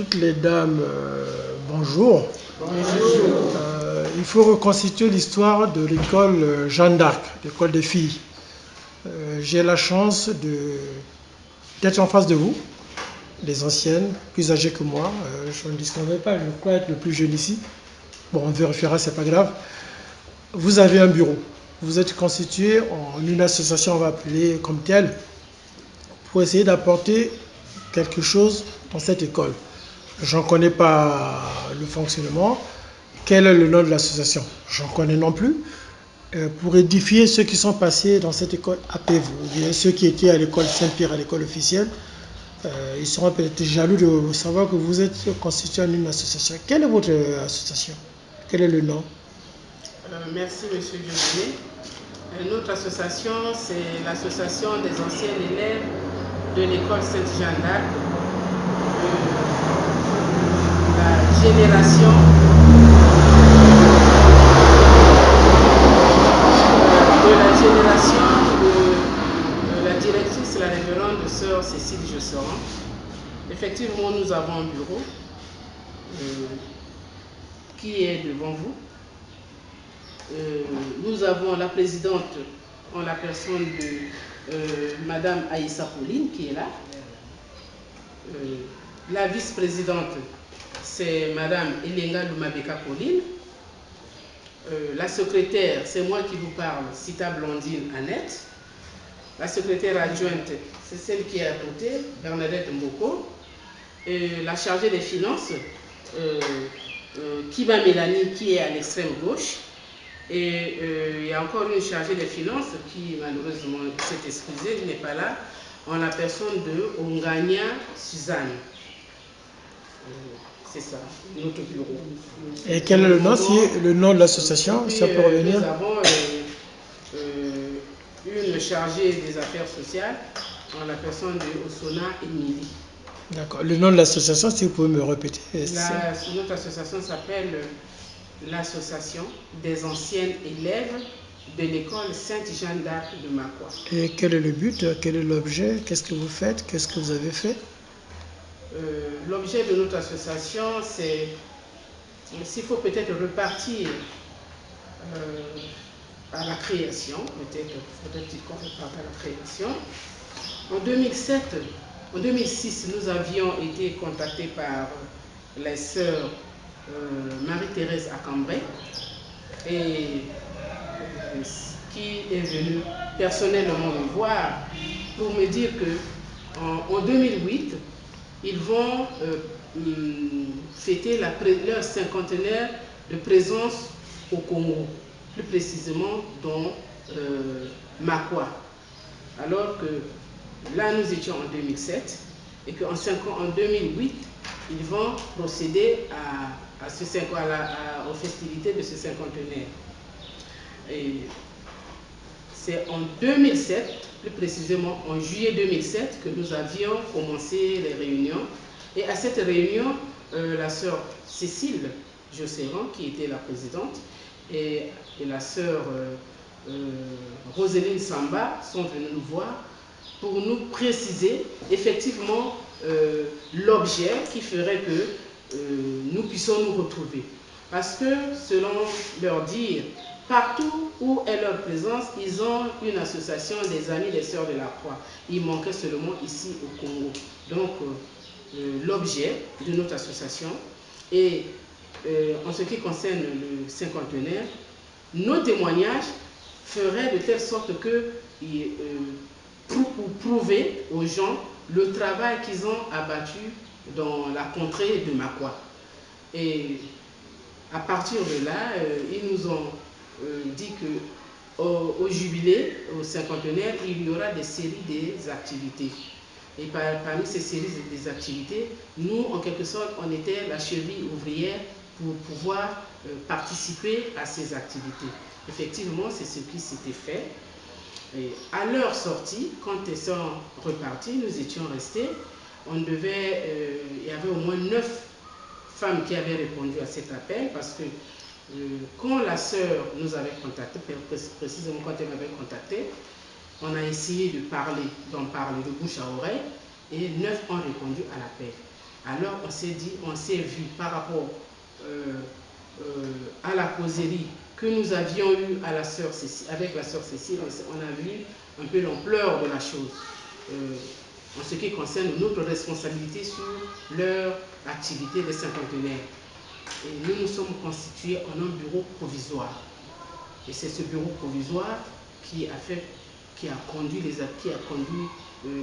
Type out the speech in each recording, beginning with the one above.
toutes les dames, bonjour. Bonjour. Il faut reconstituer l'histoire de l'école Jeanne d'Arc, l'école des filles. J'ai la chance d'être en face de vous, les anciennes, plus âgées que moi. Je ne distingue pas, je crois être le plus jeune ici. Bon, on vérifiera, c'est pas grave. Vous avez un bureau. Vous êtes constitué en une association, on va appeler comme telle, pour essayer d'apporter quelque chose dans cette école. Je n'en connais pas le fonctionnement. Quel est le nom de l'association? J'en connais non plus. Pour édifier ceux qui sont passés dans cette école APV, ou bien ceux qui étaient à l'école Saint-Pierre, à l'école officielle, ils seront peut-être jaloux de savoir que vous êtes constitué en une association. Quelle est votre association? Quel est le nom? Merci, monsieur Dieudonné. Notre association, c'est l'association des anciens élèves de l'école Sainte-Jeanne d'Arc, la génération de la directrice, la révérende sœur Cécile Josserand. Effectivement, nous avons un bureau qui est devant vous. Nous avons la présidente en la personne de Madame Aïssa Pauline qui est là. La vice-présidente, c'est Madame Elenga Lumabeka Pauline. La secrétaire, c'est moi qui vous parle, Sita Blandine Annette. La secrétaire adjointe, c'est celle qui est à côté, Bernadette Mboko. La chargée des finances, Kiba Mélanie, qui est à l'extrême gauche. Et il y a encore une chargée des finances qui malheureusement s'est excusée, n'est pas là, en la personne de Ongania Suzanne. C'est ça, notre bureau. Et quel est le nom de l'association? Ça peut revenir. Nous avons une chargée des affaires sociales en la personne de Osona Emily. D'accord. Le nom de l'association, si vous pouvez me répéter. Notre association s'appelle l'Association des anciennes élèves de l'école Sainte-Jeanne d'Arc de Makwa. Et quel est le but? Quel est l'objet? Qu'est-ce que vous faites? Qu'est-ce que vous avez fait? L'objet de notre association, c'est s'il faut peut-être repartir à la création, peut-être qu'on repart à la création. En 2006, nous avions été contactés par les sœurs Marie-Thérèse Acambray et qui est venue personnellement me voir pour me dire que en 2008, ils vont fêter leur cinquantenaire de présence au Congo, plus précisément dans Makwa. Alors que là, nous étions en 2007 et qu'en 2008, ils vont procéder aux festivités de ce cinquantenaire. Et c'est en 2007, plus précisément en juillet 2007, que nous avions commencé les réunions. Et à cette réunion, la sœur Cécile Josserand, qui était la présidente, et la sœur Roseline Samba sont venues nous voir pour nous préciser effectivement l'objet qui ferait que nous puissions nous retrouver. Parce que, selon leur dire, partout où est leur présence, ils ont une association des amis des sœurs de la croix. Il manquait seulement ici au Congo. Donc, l'objet de notre association et en ce qui concerne le cinquantenaire, nos témoignages feraient de telle sorte que pour prouver aux gens le travail qu'ils ont abattu dans la contrée de Makwa. Et à partir de là, ils nous ont dit qu'au jubilé, au cinquantenaire, il y aura des séries des activités. Et parmi ces séries des activités, nous, en quelque sorte, on était la cheville ouvrière pour pouvoir participer à ces activités. Effectivement, c'est ce qui s'était fait. Et à leur sortie, quand ils sont repartis, nous étions restés. Il y avait au moins 9 femmes qui avaient répondu à cet appel parce que quand la sœur nous avait contacté, précisément quand elle m'avait contacté, on a essayé d'en parler de bouche à oreille et 9 ont répondu à l'appel. Alors on s'est dit, on s'est vu par rapport à la causerie que nous avions eue à la sœur Cécile, avec la sœur Cécile, on a vu un peu l'ampleur de la chose en ce qui concerne notre responsabilité sur leur activité des cinquantenaires. Et nous nous sommes constitués en un bureau provisoire. Et c'est ce bureau provisoire qui a conduit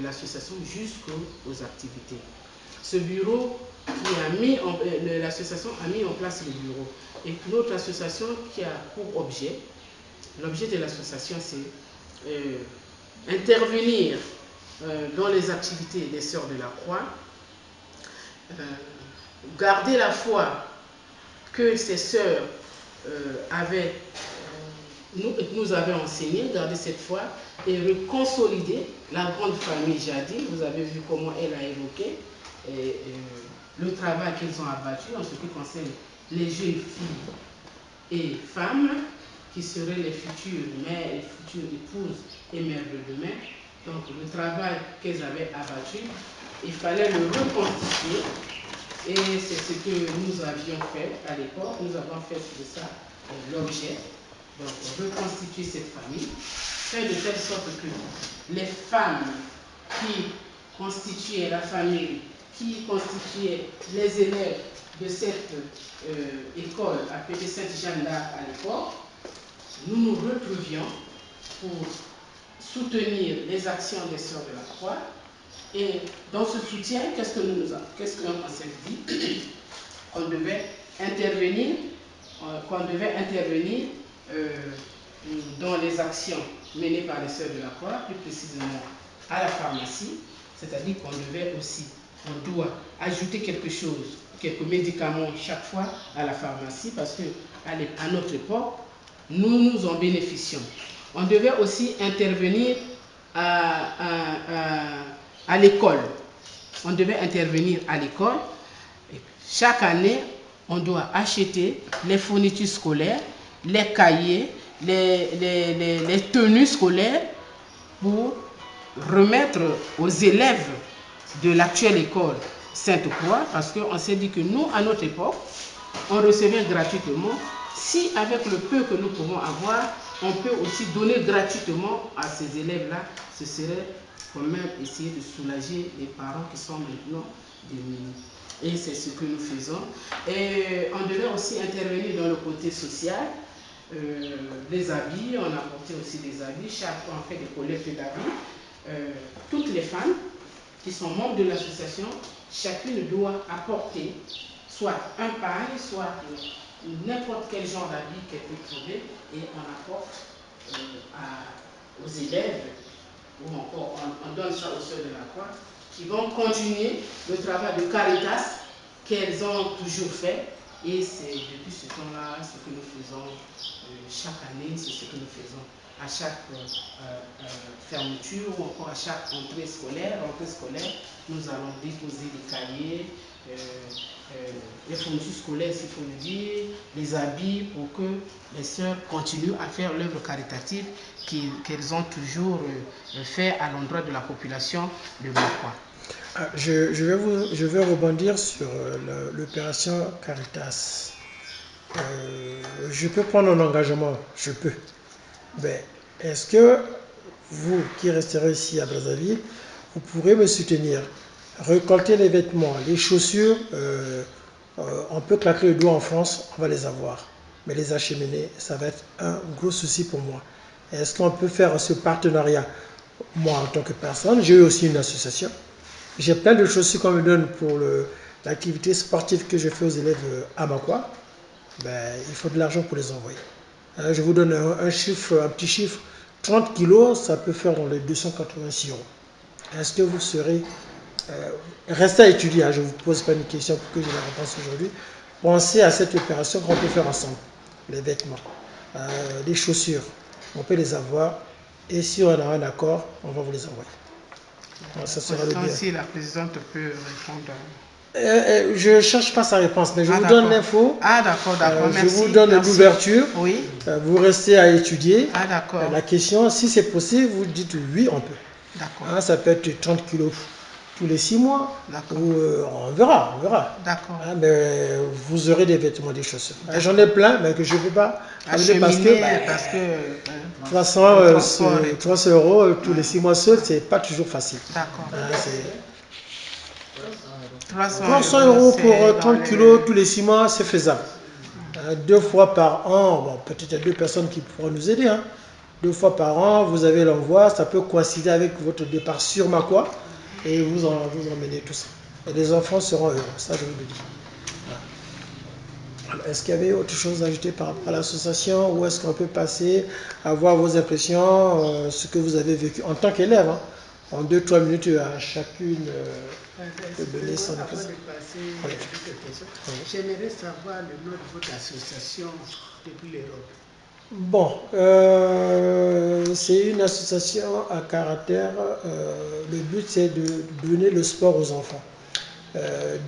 l'association jusqu'aux activités. Ce bureau l'association a mis en place le bureau. Et notre association qui a pour objet, l'objet de l'association c'est intervenir dans les activités des Sœurs de la Croix, garder la foi que ces sœurs nous avaient enseigné, garder cette foi et reconsolider la grande famille Jadi. Vous avez vu comment elle a évoqué le travail qu'ils ont abattu en ce qui concerne les jeunes filles et femmes qui seraient les futures mères, les futures épouses et mères de demain. Donc le travail qu'elles avaient abattu, il fallait le reconstituer. Et c'est ce que nous avions fait à l'époque. Nous avons fait de ça l'objet. Donc reconstituer cette famille, faire de telle sorte que les femmes qui constituaient la famille, qui constituaient les élèves de cette école appelée Sainte-Jeanne d'Arc à l'époque, nous nous retrouvions pour soutenir les actions des Sœurs de la Croix. Et dans ce soutien, qu'est-ce qu'on s'est dit? Qu'on devait intervenir dans les actions menées par les Sœurs de la Croix, plus précisément à la pharmacie, c'est-à-dire on doit ajouter quelque chose, quelques médicaments chaque fois à la pharmacie, parce qu'à notre époque, nous en bénéficions. On devait aussi intervenir à l'école. On devait intervenir à l'école. Chaque année, on doit acheter les fournitures scolaires, les cahiers, les tenues scolaires pour remettre aux élèves de l'actuelle école Sainte-Croix, parce qu'on s'est dit que nous, à notre époque, on recevait gratuitement. Si avec le peu que nous pouvons avoir, on peut aussi donner gratuitement à ces élèves-là, ce serait quand même essayer de soulager les parents qui sont maintenant démunis. Et c'est ce que nous faisons. Et on devait aussi intervenir dans le côté social. Les habits, on apportait aussi des habits. Chaque fois, on fait des collectes d'habits. Toutes les femmes qui sont membres de l'association, chacune doit apporter soit un paille, soit n'importe quel genre d'habit qu'elle peut trouver, et on apporte aux élèves, ou encore on donne ça aux Sœurs de la Croix, qui vont continuer le travail de Caritas qu'elles ont toujours fait. Et c'est depuis ce temps-là ce que nous faisons chaque année, c'est ce que nous faisons à chaque fermeture ou encore à chaque rentrée scolaire. Nous allons déposer des cahiers, les fournitures scolaires s'il faut le dire, les habits pour que les sœurs continuent à faire l'œuvre caritative qu'elles ont toujours fait à l'endroit de la population de Makwa. Je vais rebondir sur l'opération Caritas. Je peux prendre un engagement, je peux. Mais est-ce que vous qui resterez ici à Brazzaville, vous pourrez me soutenir? Récolter les vêtements, les chaussures, on peut claquer le doigt en France, on va les avoir. Mais les acheminer, ça va être un gros souci pour moi. Est-ce qu'on peut faire ce partenariat? Moi, en tant que personne, j'ai eu aussi une association. J'ai plein de chaussures qu'on me donne pour l'activité sportive que je fais aux élèves à Makwa. Ben, il faut de l'argent pour les envoyer. Je vous donne un petit chiffre. 30 kilos, ça peut faire dans les 286 euros. Est-ce que vous serez... restez à étudier, je ne vous pose pas une question pour que je la réponse aujourd'hui. Pensez à cette opération qu'on peut faire ensemble. Les vêtements, les chaussures, on peut les avoir. Et si on a un accord, on va vous les envoyer. Donc, ça sera le bien. Si la présidente peut répondre. Je ne cherche pas sa réponse, mais je vous donne l'info. Ah d'accord, merci. Je vous donne l'ouverture. Oui. Vous restez à étudier. Ah d'accord. La question, si c'est possible, vous dites oui, on peut. D'accord. Ça peut être 30 kilos tous les 6 mois. D'accord. Ou on verra, on verra. D'accord. Hein, mais vous aurez des vêtements, des chaussures. J'en ai plein, mais que je ne peux pas amener parce que, de toute façon, le transport et tout. 300 euros tous les 6 mois seuls, c'est pas toujours facile. D'accord. Hein, 300 euros c'est pour dans 30 les- kilos tous les 6 mois, c'est faisable. 2 fois par an, bon, peut-être il y a 2 personnes qui pourront nous aider. Hein. 2 fois par an, vous avez l'envoi, ça peut coïncider avec votre départ sur Makwa et vous emmenez tout ça. Et les enfants seront heureux, ça je vous le dis. Alors, est-ce qu'il y avait autre chose à ajouter par rapport à l'association ou est-ce qu'on peut passer à voir vos impressions, ce que vous avez vécu en tant qu'élève hein, en 2-3 minutes à chacune de donner son Avant impression. de passer à quelques questions, j'aimerais savoir le nom de votre association depuis l'Europe. Bon, c'est une association à caractère, le but c'est de donner le sport aux enfants.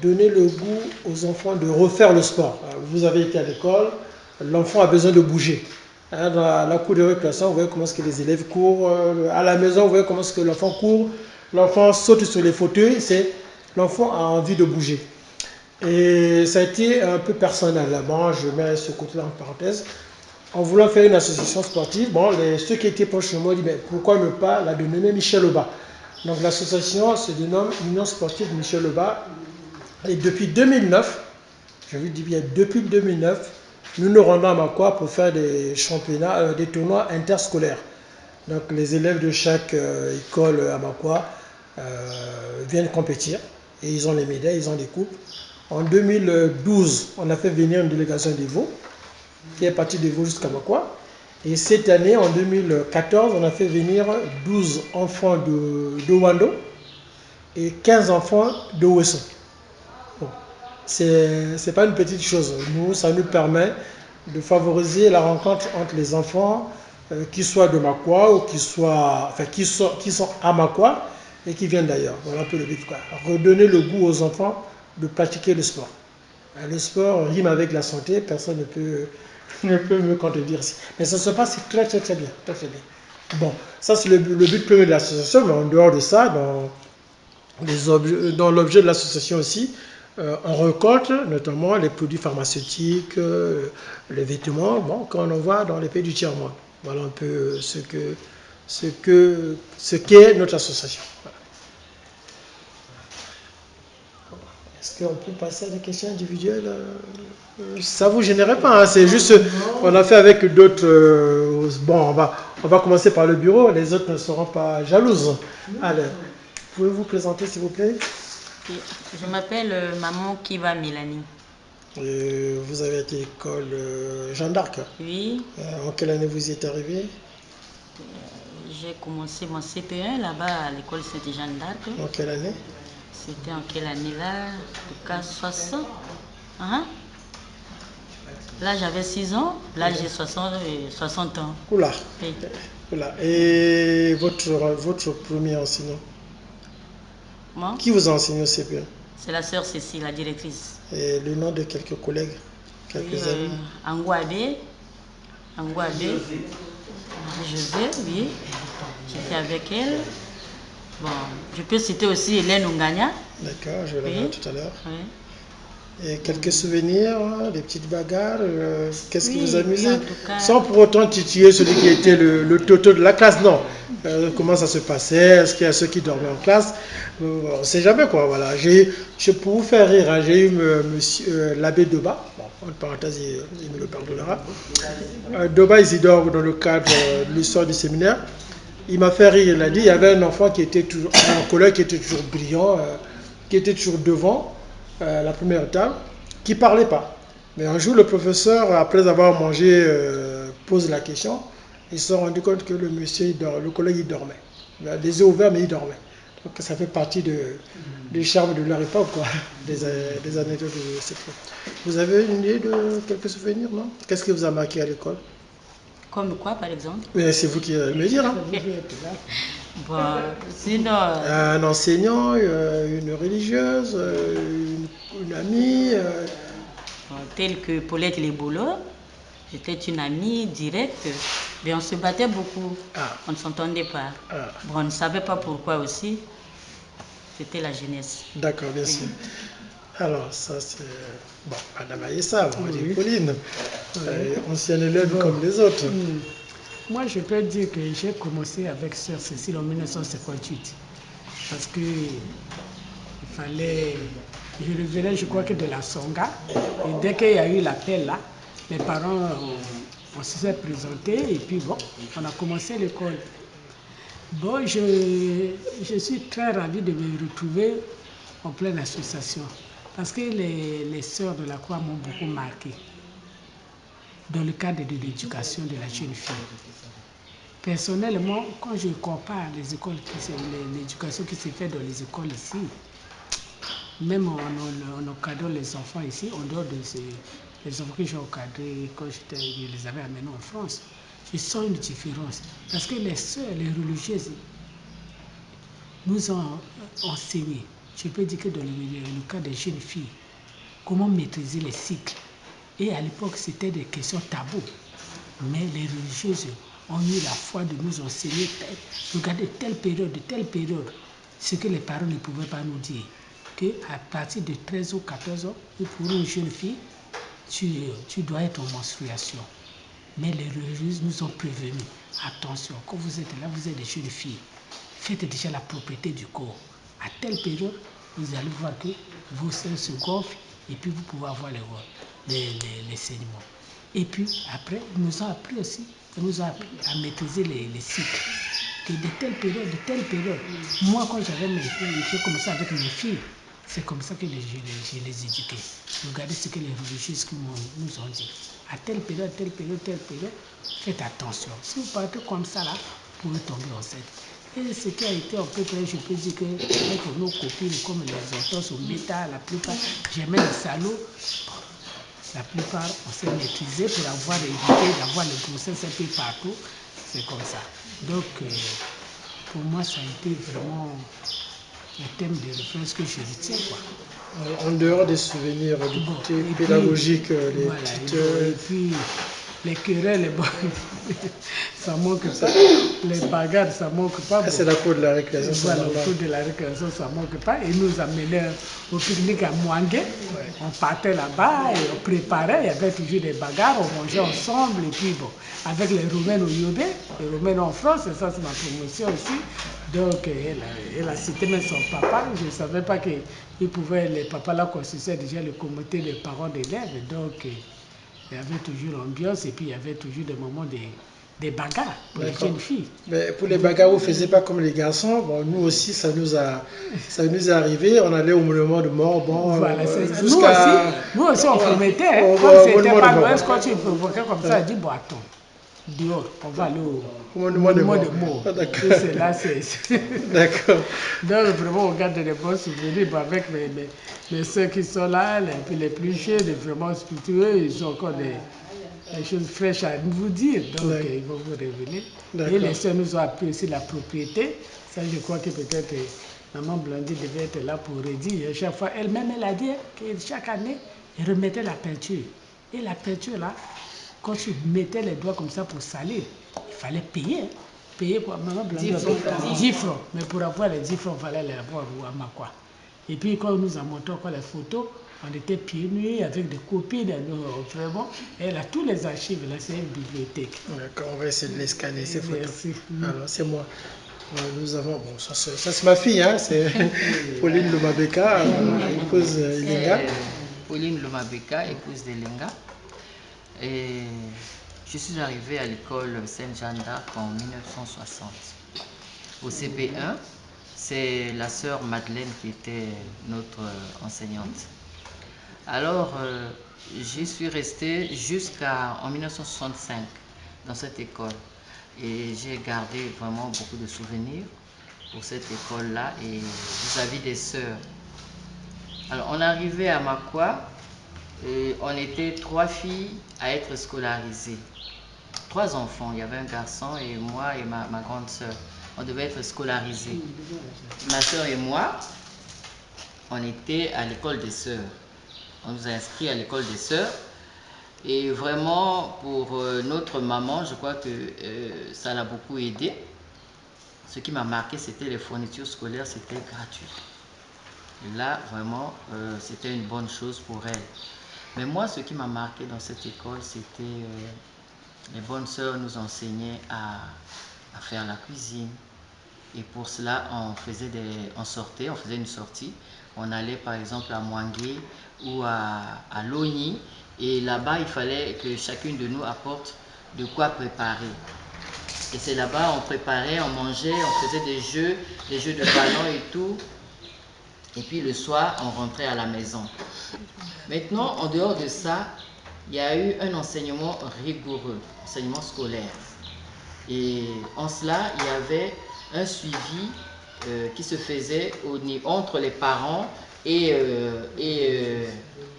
Donner le goût aux enfants de refaire le sport. Vous avez été à l'école, l'enfant a besoin de bouger. Hein, dans la cour de récréation, vous voyez comment est-ce que les élèves courent. À la maison, vous voyez comment est-ce que l'enfant court. L'enfant saute sur les fauteuils. L'enfant a envie de bouger. Et ça a été un peu personnel. Bon, je mets ce côté-là en parenthèse. En voulant faire une association sportive, bon, ceux qui étaient proches de moi ont dit mais pourquoi ne pas la dénommer Michel Auba. Donc l'association se dénomme Union sportive Michel Auba. Et depuis 2009, je vous dis bien depuis 2009, nous nous rendons à Makwa pour faire des championnats, des tournois interscolaires. Donc les élèves de chaque école à Makwa viennent compétir et ils ont les médailles, ils ont des coupes. En 2012, on a fait venir une délégation des Vaux qui est partie des Vaux jusqu'à Makwa. Et cette année, en 2014, on a fait venir 12 enfants de Wando et 15 enfants de Ouesso. Bon. C'est pas une petite chose. Nous, ça nous permet de favoriser la rencontre entre les enfants qui soient de Makwa ou qui sont à Makwa et qui viennent d'ailleurs. Voilà un peu le but. Quoi. Redonner le goût aux enfants de pratiquer le sport. Le sport rime avec la santé, personne ne peut, ne peut me contredire. Mais ça se passe très très très bien. Très, très bien. Bon, ça c'est le but premier de l'association, mais en dehors de ça, dans l'objet de l'association aussi, on récolte notamment les produits pharmaceutiques, les vêtements, bon, qu'on envoie dans les pays du tiers-monde. Voilà un peu ce qu'est notre association. Voilà. Est-ce qu'on peut passer à des questions individuelles? Ça ne vous générait pas, hein, c'est juste, on a fait avec d'autres. Bon, on va commencer par le bureau, les autres ne seront pas jalouses. Alors, pouvez-vous présenter s'il vous plaît? Je m'appelle Maman Kiva Mélanie. Vous avez été à l'école Jeanne d'Arc. Oui. En quelle année vous y êtes arrivé? J'ai commencé mon CP1 là-bas à l'école Sainte-Jeanne d'Arc. En quelle année? C'était en quelle année là? En tout cas 60. Hein? Là j'avais 6 ans, là j'ai 60 ans. Oula. Oui. Oula. Et votre premier enseignant? Moi? Qui vous a enseigné au CP1? C'est la sœur Cécile, la directrice. Et le nom de quelques collègues, quelques amis? Angouabé. José, oui. J'étais avec elle. Bon, je peux citer aussi Hélène Ongagna. D'accord, je vais la voir tout à l'heure. Oui. Et quelques souvenirs, hein, des petites bagarres, qu'est-ce qui vous amusait? En tout cas, sans pour autant titiller celui qui était le toto de la classe, non. Comment ça se passait? Est-ce qu'il y a ceux qui dormaient en classe? On ne sait jamais quoi, voilà. Pour vous faire rire, hein, j'ai eu l'abbé Doba, bon, en parenthèse, il me le pardonnera. Doba Isidore, dans le cadre de l'histoire du séminaire, il m'a fait rire, il a dit, il y avait un enfant qui était toujours, un collègue qui était toujours brillant, qui était toujours devant la première table, qui ne parlait pas. Mais un jour, le professeur, après avoir mangé, pose la question. Ils se sont rendus compte que le monsieur, le collègue, il dormait. Il a les yeux ouverts, mais il dormait. Donc ça fait partie du charme de leur époque, quoi, des anecdotes de cette époque. Vous avez une idée de quelques souvenirs, non? Qu'est-ce qui vous a marqué à l'école? comme quoi, par exemple? Mais c'est vous qui allez me dire. Hein. Bon, sinon... Un enseignant, une religieuse, une amie. Telle que Paulette Lebolo, j'étais une amie directe, mais on se battait beaucoup. Ah. On ne s'entendait pas. Ah. Bon, on ne savait pas pourquoi aussi. C'était la jeunesse. D'accord, bien sûr. Alors, ça c'est... Bon, Madame Aïssa, on dit Pauline, ancienne élève comme les autres. Moi, je peux dire que j'ai commencé avec Sœur Cécile en 1958. Parce que il fallait... Je revenais, je crois que de la Songa. Et dès qu'il y a eu l'appel là, les parents, on se s'est présentés et puis bon, on a commencé l'école. Bon, je suis très ravie de me retrouver en pleine association. Parce que les sœurs de la Croix m'ont beaucoup marqué dans le cadre de l'éducation de la jeune fille. Personnellement, quand je compare les écoles, l'éducation qui se fait dans les écoles ici, même en encadrant les enfants ici, en dehors de les enfants que j'ai encadrés quand je les avais amenés en France, je sens une différence. Parce que les sœurs, les religieuses, nous ont enseigné, je peux dire que dans le cas des jeunes filles, comment maîtriser les cycles. Et à l'époque, c'était des questions taboues. Mais les religieuses ont eu la foi de nous enseigner, regardez telle période, ce que les parents ne pouvaient pas nous dire. Qu'à partir de 13 ou 14 ans, pour une jeune fille, tu dois être en menstruation. Mais les religieuses nous ont prévenus. Attention, quand vous êtes là, vous êtes des jeunes filles. Faites déjà la propriété du corps. À telle période, vous allez voir que vos seins se gonflent et puis vous pouvez avoir les saignements. Et puis après, ils nous ont appris aussi, à maîtriser les cycles. Que de telle période. Moi, quand j'ai commencé avec mes filles, c'est comme ça que je les éduquais. Regardez ce que les religieuses nous ont dit. À telle période, faites attention. Si vous partez comme ça, là, vous pouvez tomber enceinte. Et ce qui a été un peu près, je peux dire que avec nos copines, comme les orthos au métal, la plupart, j'aimais les salauds. La plupart, on s'est maîtrisé pour avoir évité d'avoir les grossesses un peu partout. C'est comme ça. Donc, pour moi, ça a été vraiment un thème de référence que je retiens, quoi. En dehors des souvenirs du côté pédagogique, les voilà, petites... et puis, les querelles, bon, ça manque pas. Les bagarres, ça manque pas. Ah, c'est la cour de la récréation, c'est Voilà, normal. au cours de la récréation, ça manque pas. Ils nous amenaient au pique-nique à Mouangué. On partait là-bas et on préparait. Il y avait toujours des bagarres, on mangeait ensemble. Et puis bon, avec les Roumains au Yobé, les Roumains en France, et ça c'est ma promotion aussi. Donc elle a cité même son papa. Je ne savais pas que les papas là constituaient déjà le comité des parents d'élèves. Donc il y avait toujours l'ambiance et puis il y avait toujours des moments des bagarres pour les jeunes filles. Mais pour les bagarres, vous ne faisiez pas comme les garçons. Bon, nous aussi, ça nous est arrivé. On allait au monument de mort. Bon, voilà, jusqu'à... nous aussi, on promettait. Au Comme c'était monument pas de mort. loin, quand tu provoquais comme ça, on dit, bon, attends, dehors, on va aller au monument de monument de mort. mort. Ah, d'accord. Et c'est là, D'accord. Donc, vraiment, on garde des bons souvenirs avec mes soeurs qui sont là, puis les plus jeunes, vraiment spiritueux, ils ont encore des choses fraîches à vous dire. Donc, ils vont vous révéler. Et les soeurs nous ont appris aussi la propriété. Ça, je crois que peut-être maman Blondie devait être là pour redire. Chaque fois, elle-même, elle a dit que chaque année, elle remettait la peinture. Et la peinture, là, quand tu mettais les doigts comme ça pour salir, il fallait payer. Payer quoi? Maman Blondie, 10 francs. Mais pour avoir les 10 francs, il fallait les avoir à Makwa. Et puis, quand on nous a montré encore les photos, on était pieds nus avec des copines. Vraiment, elle a tous les archives, là, c'est une bibliothèque. D'accord, on va essayer de les scanner, ces photos. Merci. Alors, c'est moi. Nous avons, bon, ça c'est ma fille, hein, c'est Pauline Lumabeka, épouse Ilinga. Pauline Lumabeka, épouse d'Elinga. Et je suis arrivée à l'école Sainte-Jeanne d'Arc en 1960. Au CP1, c'est la sœur Madeleine qui était notre enseignante. Alors, j'y suis restée jusqu'en 1965 dans cette école. Et j'ai gardé vraiment beaucoup de souvenirs pour cette école-là et vis-à-vis des sœurs. Alors, on arrivait à Makwa et on était 3 filles à être scolarisées. 3 enfants, il y avait un garçon et moi et ma grande sœur. On devait être scolarisés. Ma sœur et moi, on était à l'école des sœurs. On nous a inscrits à l'école des sœurs. Et vraiment, pour notre maman, je crois que ça l'a beaucoup aidé. Ce qui m'a marqué, c'était les fournitures scolaires, c'était gratuit. Et là, vraiment, c'était une bonne chose pour elle. Mais moi, ce qui m'a marqué dans cette école, c'était les bonnes sœurs nous enseignaient à faire la cuisine. Et pour cela, on faisait une sortie. On allait par exemple à Mwangué ou à Logny. Et là-bas, il fallait que chacune de nous apporte de quoi préparer. Et c'est là-bas, on préparait, on mangeait, on faisait des jeux de ballon et tout. Et puis le soir, on rentrait à la maison. Maintenant, en dehors de ça, il y a eu un enseignement rigoureux, enseignement scolaire. Et en cela, il y avait un suivi qui se faisait entre les parents et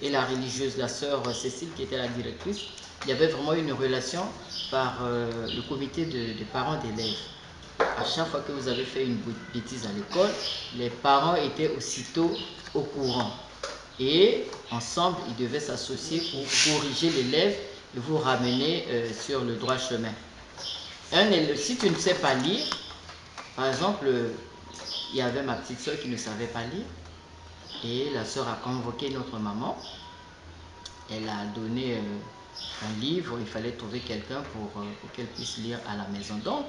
la religieuse, la sœur Cécile, qui était la directrice. Il y avait vraiment une relation par le comité des parents d'élèves. À chaque fois que vous avez fait une bêtise à l'école, les parents étaient aussitôt au courant. Et ensemble, ils devaient s'associer pour corriger l'élève et vous ramener sur le droit chemin. Si tu ne sais pas lire, par exemple, il y avait ma petite soeur qui ne savait pas lire et la soeur a convoqué notre maman. Elle a donné un livre, il fallait trouver quelqu'un pour qu'elle puisse lire à la maison. Donc,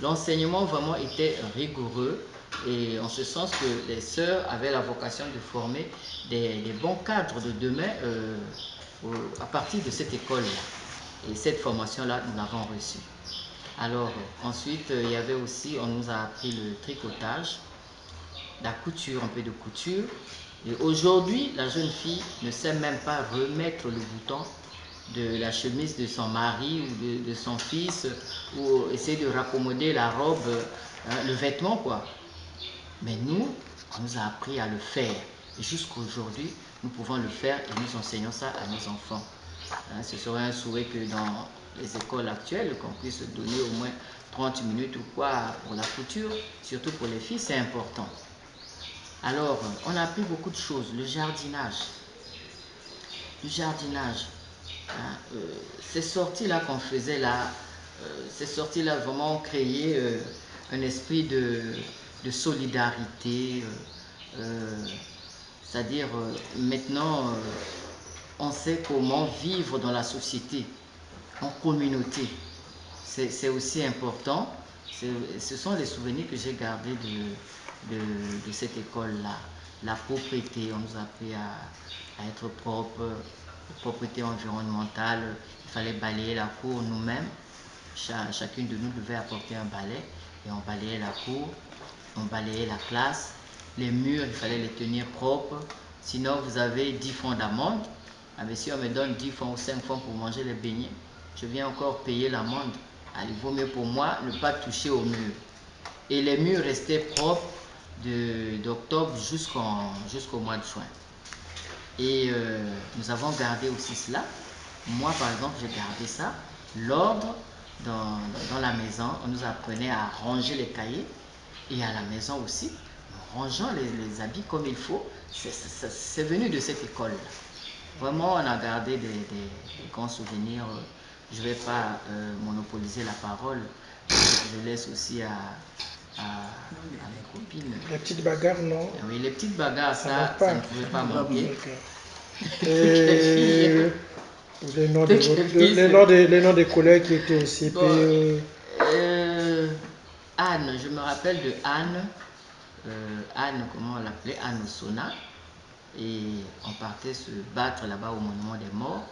l'enseignement vraiment était rigoureux et en ce sens que les sœurs avaient la vocation de former des bons cadres de demain à partir de cette école-là. Et cette formation-là, nous l'avons reçue. Alors, ensuite, il y avait aussi, on nous a appris le tricotage, la couture, un peu de couture. Et aujourd'hui, la jeune fille ne sait même pas remettre le bouton de la chemise de son mari ou de son fils, ou essayer de raccommoder la robe, le vêtement, quoi. Mais nous, on nous a appris à le faire. Et jusqu'aujourd'hui, nous pouvons le faire et nous enseignons ça à nos enfants. Ce serait un souhait que dans les écoles actuelles, qu'on puisse donner au moins 30 minutes ou quoi pour la couture, surtout pour les filles, c'est important. Alors, on a appris beaucoup de choses. Le jardinage. Ces sorties-là qu'on faisait là, ces sorties-là vraiment ont créé un esprit de solidarité. C'est-à-dire, maintenant, on sait comment vivre dans la société, en communauté. C'est aussi important. Ce sont les souvenirs que j'ai gardés de cette école-là. La propreté, on nous a appris à être propre, propreté environnementale. Il fallait balayer la cour nous-mêmes. Chacune de nous devait apporter un balai et on balayait la cour, on balayait la classe. Les murs, il fallait les tenir propres. Sinon, vous avez 10 francs d'amende. Ah, mais si on me donne 10 francs ou 5 francs pour manger les beignets, je viens encore payer l'amende. Il vaut mieux pour moi ne pas toucher au mur. Et les murs restaient propres d'octobre jusqu'au mois de juin. Et nous avons gardé aussi cela. Moi, par exemple, j'ai gardé ça. L'ordre dans la maison, on nous apprenait à ranger les cahiers. Et à la maison aussi, nous rangeons les habits comme il faut. C'est venu de cette école-là. Vraiment, on a gardé des grands souvenirs. Je ne vais pas monopoliser la parole. Je laisse aussi à mes copines. Les petites bagarres, non? Oui, les petites bagarres, ça ne pouvait pas manquer. Et les noms des collègues qui étaient au CP. Bon, Anne, je me rappelle de Anne. Anne, comment on l'appelait? Anne Sona. Et on partait se battre là-bas au monument des morts.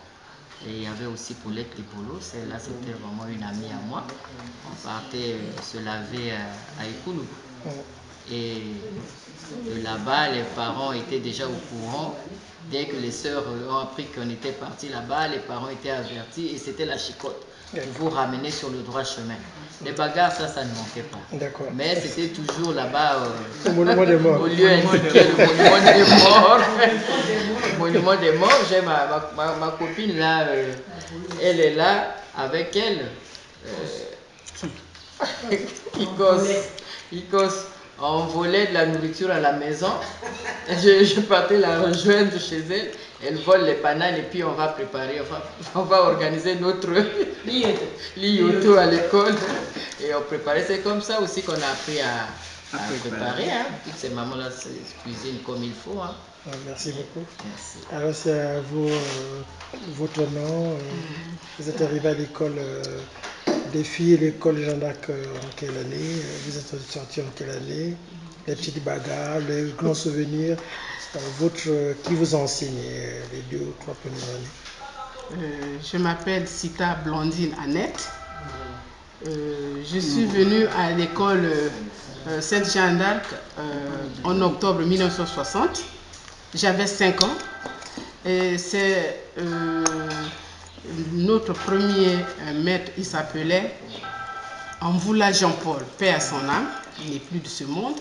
Et il y avait aussi Paulette Lipolo, celle-là c'était vraiment une amie à moi. On partait se laver à Ekoulou. Et de là-bas, les parents étaient déjà au courant. Dès que les sœurs ont appris qu'on était parti là-bas, les parents étaient avertis et c'était la chicotte pour vous ramener sur le droit chemin. Les bagarres, ça ne manquait pas. Mais c'était toujours là-bas au monument des morts. Au lieu indiqué, le monument des morts. Le monument des morts, j'ai ma copine là, elle est là avec elle. Icos, on volait de la nourriture à la maison. Je partais la rejoindre chez elle. Elle vole les bananes et puis on va préparer, on va organiser notre lioto à l'école. Et on préparait. C'est comme ça aussi qu'on a appris à préparer. Hein. Toutes ces mamans-là cuisinent comme il faut. Hein. Merci beaucoup. Merci. Alors c'est à vous, votre nom. Vous êtes arrivé à l'école des filles, l'école Jeanne d'Arc en quelle année? Vous êtes sorti en quelle année? Les petites bagarres, les grands souvenirs. Qui vous a enseigné les 2 ou 3 premières années? Je m'appelle Sita Blandine Annette. Je suis venue à l'école Sainte Jeanne d'Arc en octobre 1960. J'avais 5 ans. Et c'est notre premier maître, il s'appelait Amvoula Jean-Paul, paix à son âme, il n'est plus de ce monde.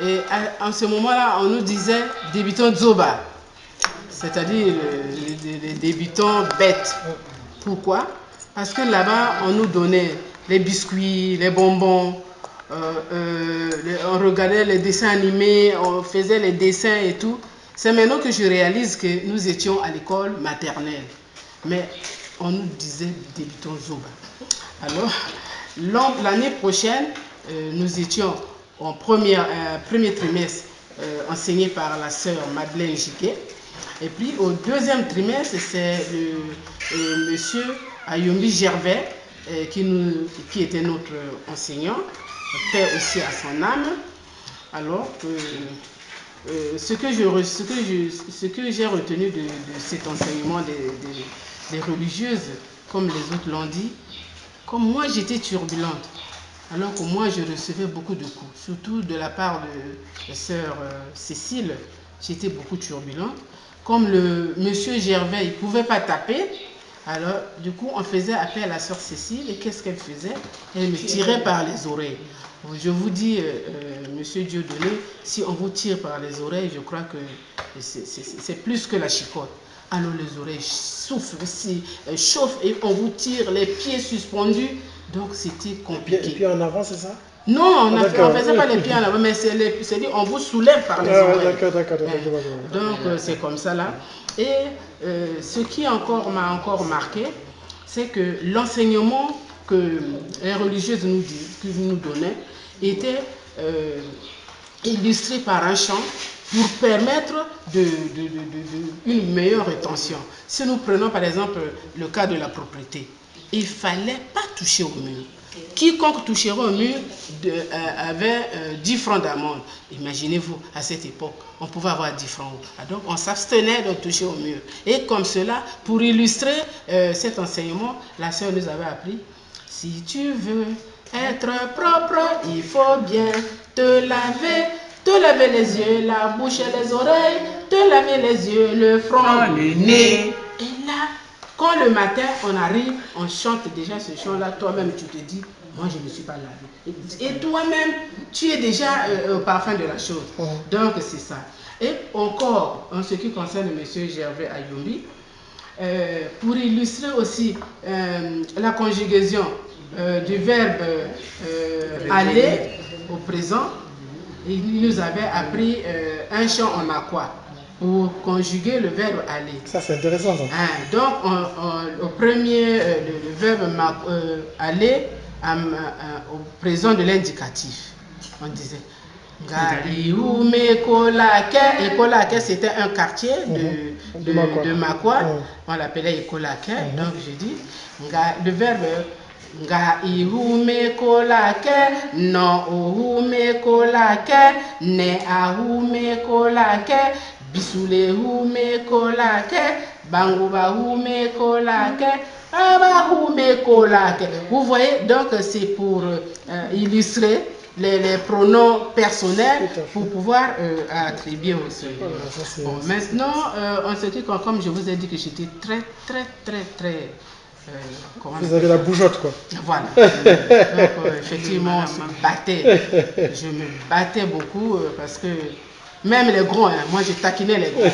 Et en ce moment-là, on nous disait débutants Zoba, c'est-à-dire les débutants bêtes. Pourquoi? Parce que là-bas, on nous donnait les biscuits, les bonbons, on regardait les dessins animés, on faisait les dessins et tout. C'est maintenant que je réalise que nous étions à l'école maternelle. Mais on nous disait débutants Zoba. Alors, l'année prochaine, nous étions en premier trimestre enseigné par la sœur Madeleine Jiquet. Et puis au 2e trimestre, c'est le monsieur Ayombi Gervais qui était notre enseignant, paix aussi à son âme. Alors, ce que j'ai retenu de cet enseignement des religieuses, comme les autres l'ont dit, comme moi j'étais turbulente, alors que moi je recevais beaucoup de coups, surtout de la part de la sœur Cécile, j'étais beaucoup turbulente. Comme le monsieur Gervais, il ne pouvait pas taper, alors du coup on faisait appel à la sœur Cécile, et qu'est-ce qu'elle faisait? Elle me tirait par les oreilles. Je vous dis, monsieur Dieudonné, si on vous tire par les oreilles, je crois que c'est plus que la chicotte. Alors les oreilles soufflent, chauffent et on vous tire les pieds suspendus. Donc c'était compliqué. Et puis en avant, c'est ça? Non, on ne faisait pas les pieds en avant, mais c'est dit on vous soulève par les oreilles. D'accord. Donc c'est comme ça là. Et ce qui m'a encore marqué, c'est que l'enseignement que les religieuses nous donnaient était illustré par un chant pour permettre une meilleure rétention. Si nous prenons par exemple le cas de la propriété, il ne fallait pas toucher au mur. Quiconque toucherait au mur avait 10 francs d'amende. Imaginez-vous, à cette époque, on pouvait avoir 10 francs. Donc on s'abstenait de toucher au mur. Et comme cela, pour illustrer cet enseignement, la sœur nous avait appris, si tu veux être propre, il faut bien te laver les yeux, la bouche et les oreilles, te laver les yeux, le front, le nez. Et là, quand le matin on arrive, on chante déjà ce chant-là, toi-même tu te dis, moi je ne me suis pas lavé. Et toi-même, tu es déjà au parfum de la chose. Donc c'est ça. Et encore, en ce qui concerne M. Gervais Ayombi, pour illustrer aussi la conjugaison du verbe aller au présent, il nous avait appris un chant en aqua pour conjuguer le verbe aller. Ça c'est intéressant. Ça. Donc au premier, le verbe aller au présent de l'indicatif, on disait Ekolake, c'était un quartier de Makwa, on l'appelait Ekolake, donc je dis le verbe Nga ihume kolake, no uhume kolake, ne ahume kolake, bisule hume kolake, banguba hume kolake, aba hume kolake. Vous voyez, donc c'est pour illustrer les pronoms personnels pour pouvoir attribuer aussi. Bon, maintenant, en ce qui concerne, comme je vous ai dit que j'étais très vous avez la bougeotte quoi. Voilà. Donc effectivement, je me battais beaucoup parce que même les grands, moi je taquinais les grands.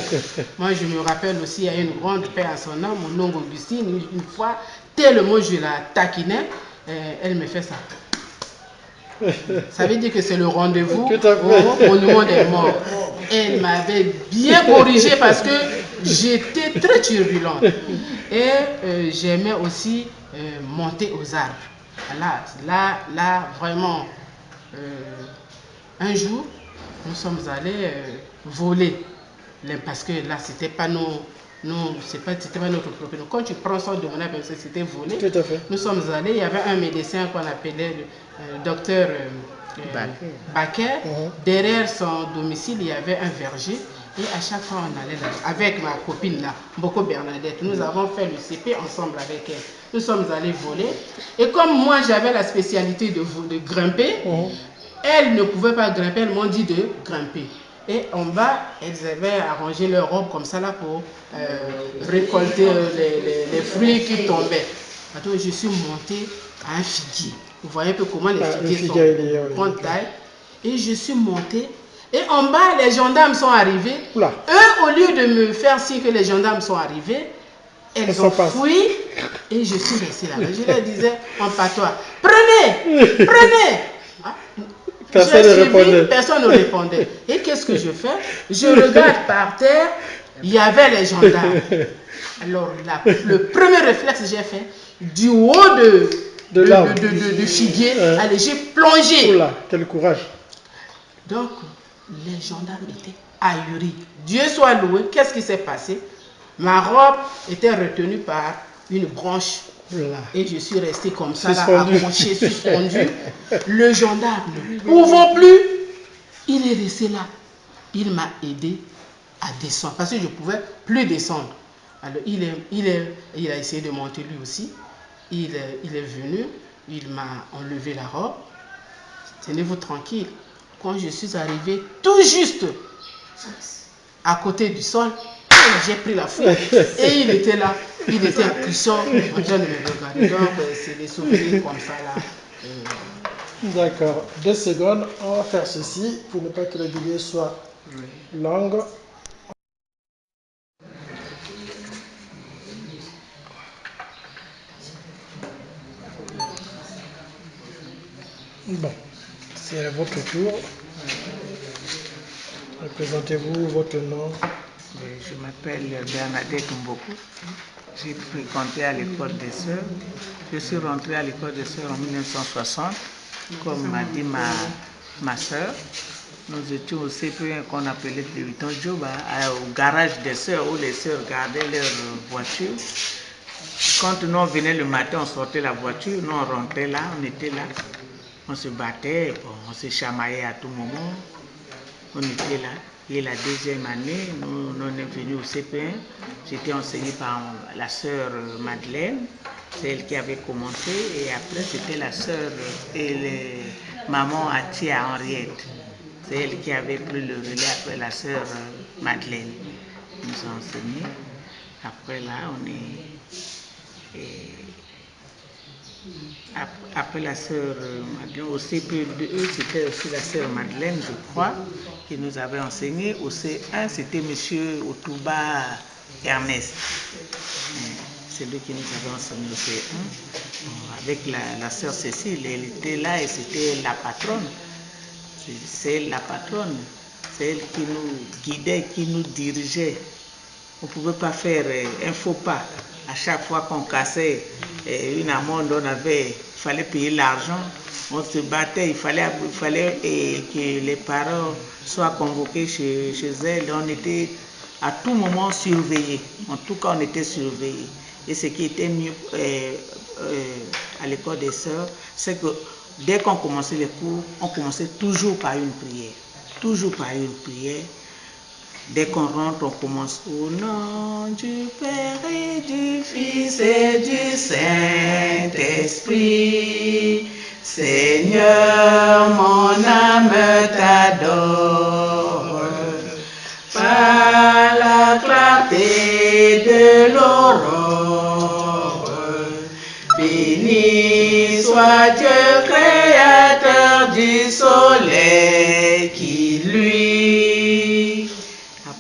Moi je me rappelle aussi, il y a une grande paix à son nom, mon oncle Augustine, une fois, tellement je la taquinais, elle me fait ça. Ça veut dire que c'est le rendez-vous au monument des morts. Elle m'avait bien corrigé parce que j'étais très turbulente. Et j'aimais aussi monter aux arbres. Là vraiment, Un jour, nous sommes allés voler. Parce que là, c'était pas c'était pas notre propriété. Quand tu prends ça de mon avis, c'était volé. Tout à fait. Nous sommes allés, il y avait un médecin qu'on appelait le docteur Baker. Derrière son domicile, il y avait un verger. Et à chaque fois, on allait là, avec ma copine là, Mboko Bernadette. Nous avons fait le CP ensemble avec elle. Nous sommes allés voler. Et comme moi, j'avais la spécialité de grimper, elle ne pouvait pas grimper, elles m'ont dit de grimper. Et en bas, elles avaient arrangé leur robe comme ça là pour récolter les fruits qui tombaient. Donc je suis montée à un figuier. Vous voyez un peu comment les figuiers sont grande taille. Et je suis montée. Et en bas, les gendarmes sont arrivés. Oula. Eux, au lieu de me faire signe que les gendarmes sont arrivés, elles ont fui et je suis restée là. Je leur disais en patois, prenez, prenez. Personne ne répondait. Et qu'est-ce que je fais? Je regarde par terre, il y avait les gendarmes. Alors le premier réflexe que j'ai fait, du haut de figuier, allez, j'ai plongé. Oula, quel courage. Donc, les gendarmes étaient ahuris. Dieu soit loué, qu'est-ce qui s'est passé? Ma robe était retenue par une branche. Et je suis restée comme ça, là, accrochée, suspendue. Le gendarme, ne pouvant plus, il est resté là. Il m'a aidé à descendre, parce que je ne pouvais plus descendre. Alors, il a essayé de monter lui aussi. Il est venu, il m'a enlevé la robe. Tenez-vous tranquille. Quand je suis arrivée tout juste à côté du sol, j'ai pris la fuite et il était là, il était à cuisson en train de me regarder. Donc c'est des souvenirs comme ça là. D'accord, 2 secondes, on va faire ceci pour ne pas que le vidéo soit longue. Bon, c'est à votre tour. Présentez-vous, votre nom. Je m'appelle Bernadette Mboko. J'ai fréquenté à l'école des sœurs. Je suis rentrée à l'école des sœurs en 1960, comme m'a dit ma sœur. Nous étions au CP1 qu'on appelait le Vuitton Job, au garage des sœurs où les sœurs gardaient leur voiture. Quand nous on venait le matin, on sortait la voiture, nous on rentrait là, on était là. On se battait, on se chamaillait à tout moment. On était là. Et la deuxième année, nous on est venus au CP1. J'étais enseignée par la sœur Madeleine, c'est elle qui avait commencé. Et après, c'était la sœur et maman Atia Henriette. C'est elle qui avait pris le relais après la sœur Madeleine. Ils nous ont enseigné. Après là, on est... Après la sœur Madeleine, au CP2, c'était aussi la sœur Madeleine, je crois, qui nous avait enseigné. Au C1, c'était M. Otouba Ernest. C'est lui qui nous avait enseigné au C1. Avec la sœur Cécile, elle était là et c'était la patronne. C'est elle la patronne. C'est elle qui nous guidait, qui nous dirigeait. On ne pouvait pas faire un faux pas. À chaque fois qu'on cassait une amende, il fallait payer l'argent. On se battait, il fallait que les parents soient convoqués chez elle. On était à tout moment surveillés. En tout cas, on était surveillés. Et ce qui était mieux à l'école des sœurs, c'est que dès qu'on commençait les cours, on commençait toujours par une prière. Toujours par une prière. Dès qu'on rentre, on commence au nom du Père et du Fils et du Saint-Esprit. Seigneur, mon âme t'adore. Par la clarté de l'aurore, béni soit Dieu, créateur du soleil qui lui.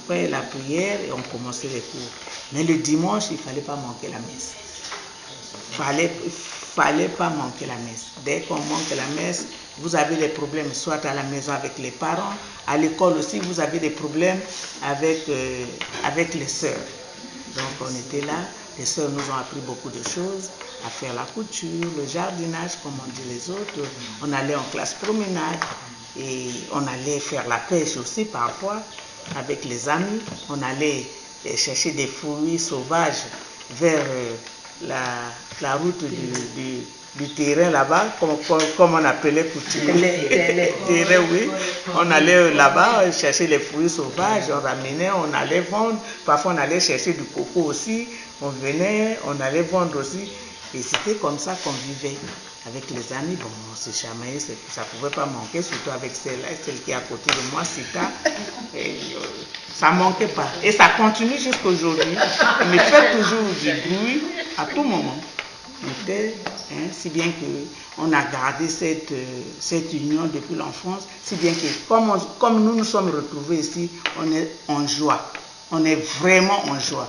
Après la prière, on commençait les cours. Mais le dimanche, il ne fallait pas manquer la messe. Fallait pas manquer la messe. Dès qu'on manque la messe, vous avez des problèmes, soit à la maison avec les parents, à l'école aussi, vous avez des problèmes avec les sœurs. Donc on était là, les sœurs nous ont appris beaucoup de choses, à faire la couture, le jardinage, comme on dit les autres. On allait en classe promenade. Et on allait faire la pêche aussi parfois avec les amis. On allait chercher des fruits sauvages vers la route du terrain là-bas, comme on appelait terrain, oui. On allait là-bas chercher les fruits sauvages, on ramenait, on allait vendre. Parfois on allait chercher du coco aussi, on venait, on allait vendre aussi. Et c'était comme ça qu'on vivait avec les amis. Bon, on se chamaillait, ça ne pouvait pas manquer, surtout avec celle qui est à côté de moi, Sita. Ça ne manquait pas. Et ça continue jusqu'à aujourd'hui. On me fait toujours du bruit à tout moment. Si bien qu'on a gardé cette union depuis l'enfance, si bien que comme nous nous sommes retrouvés ici, on est en joie. On est vraiment en joie.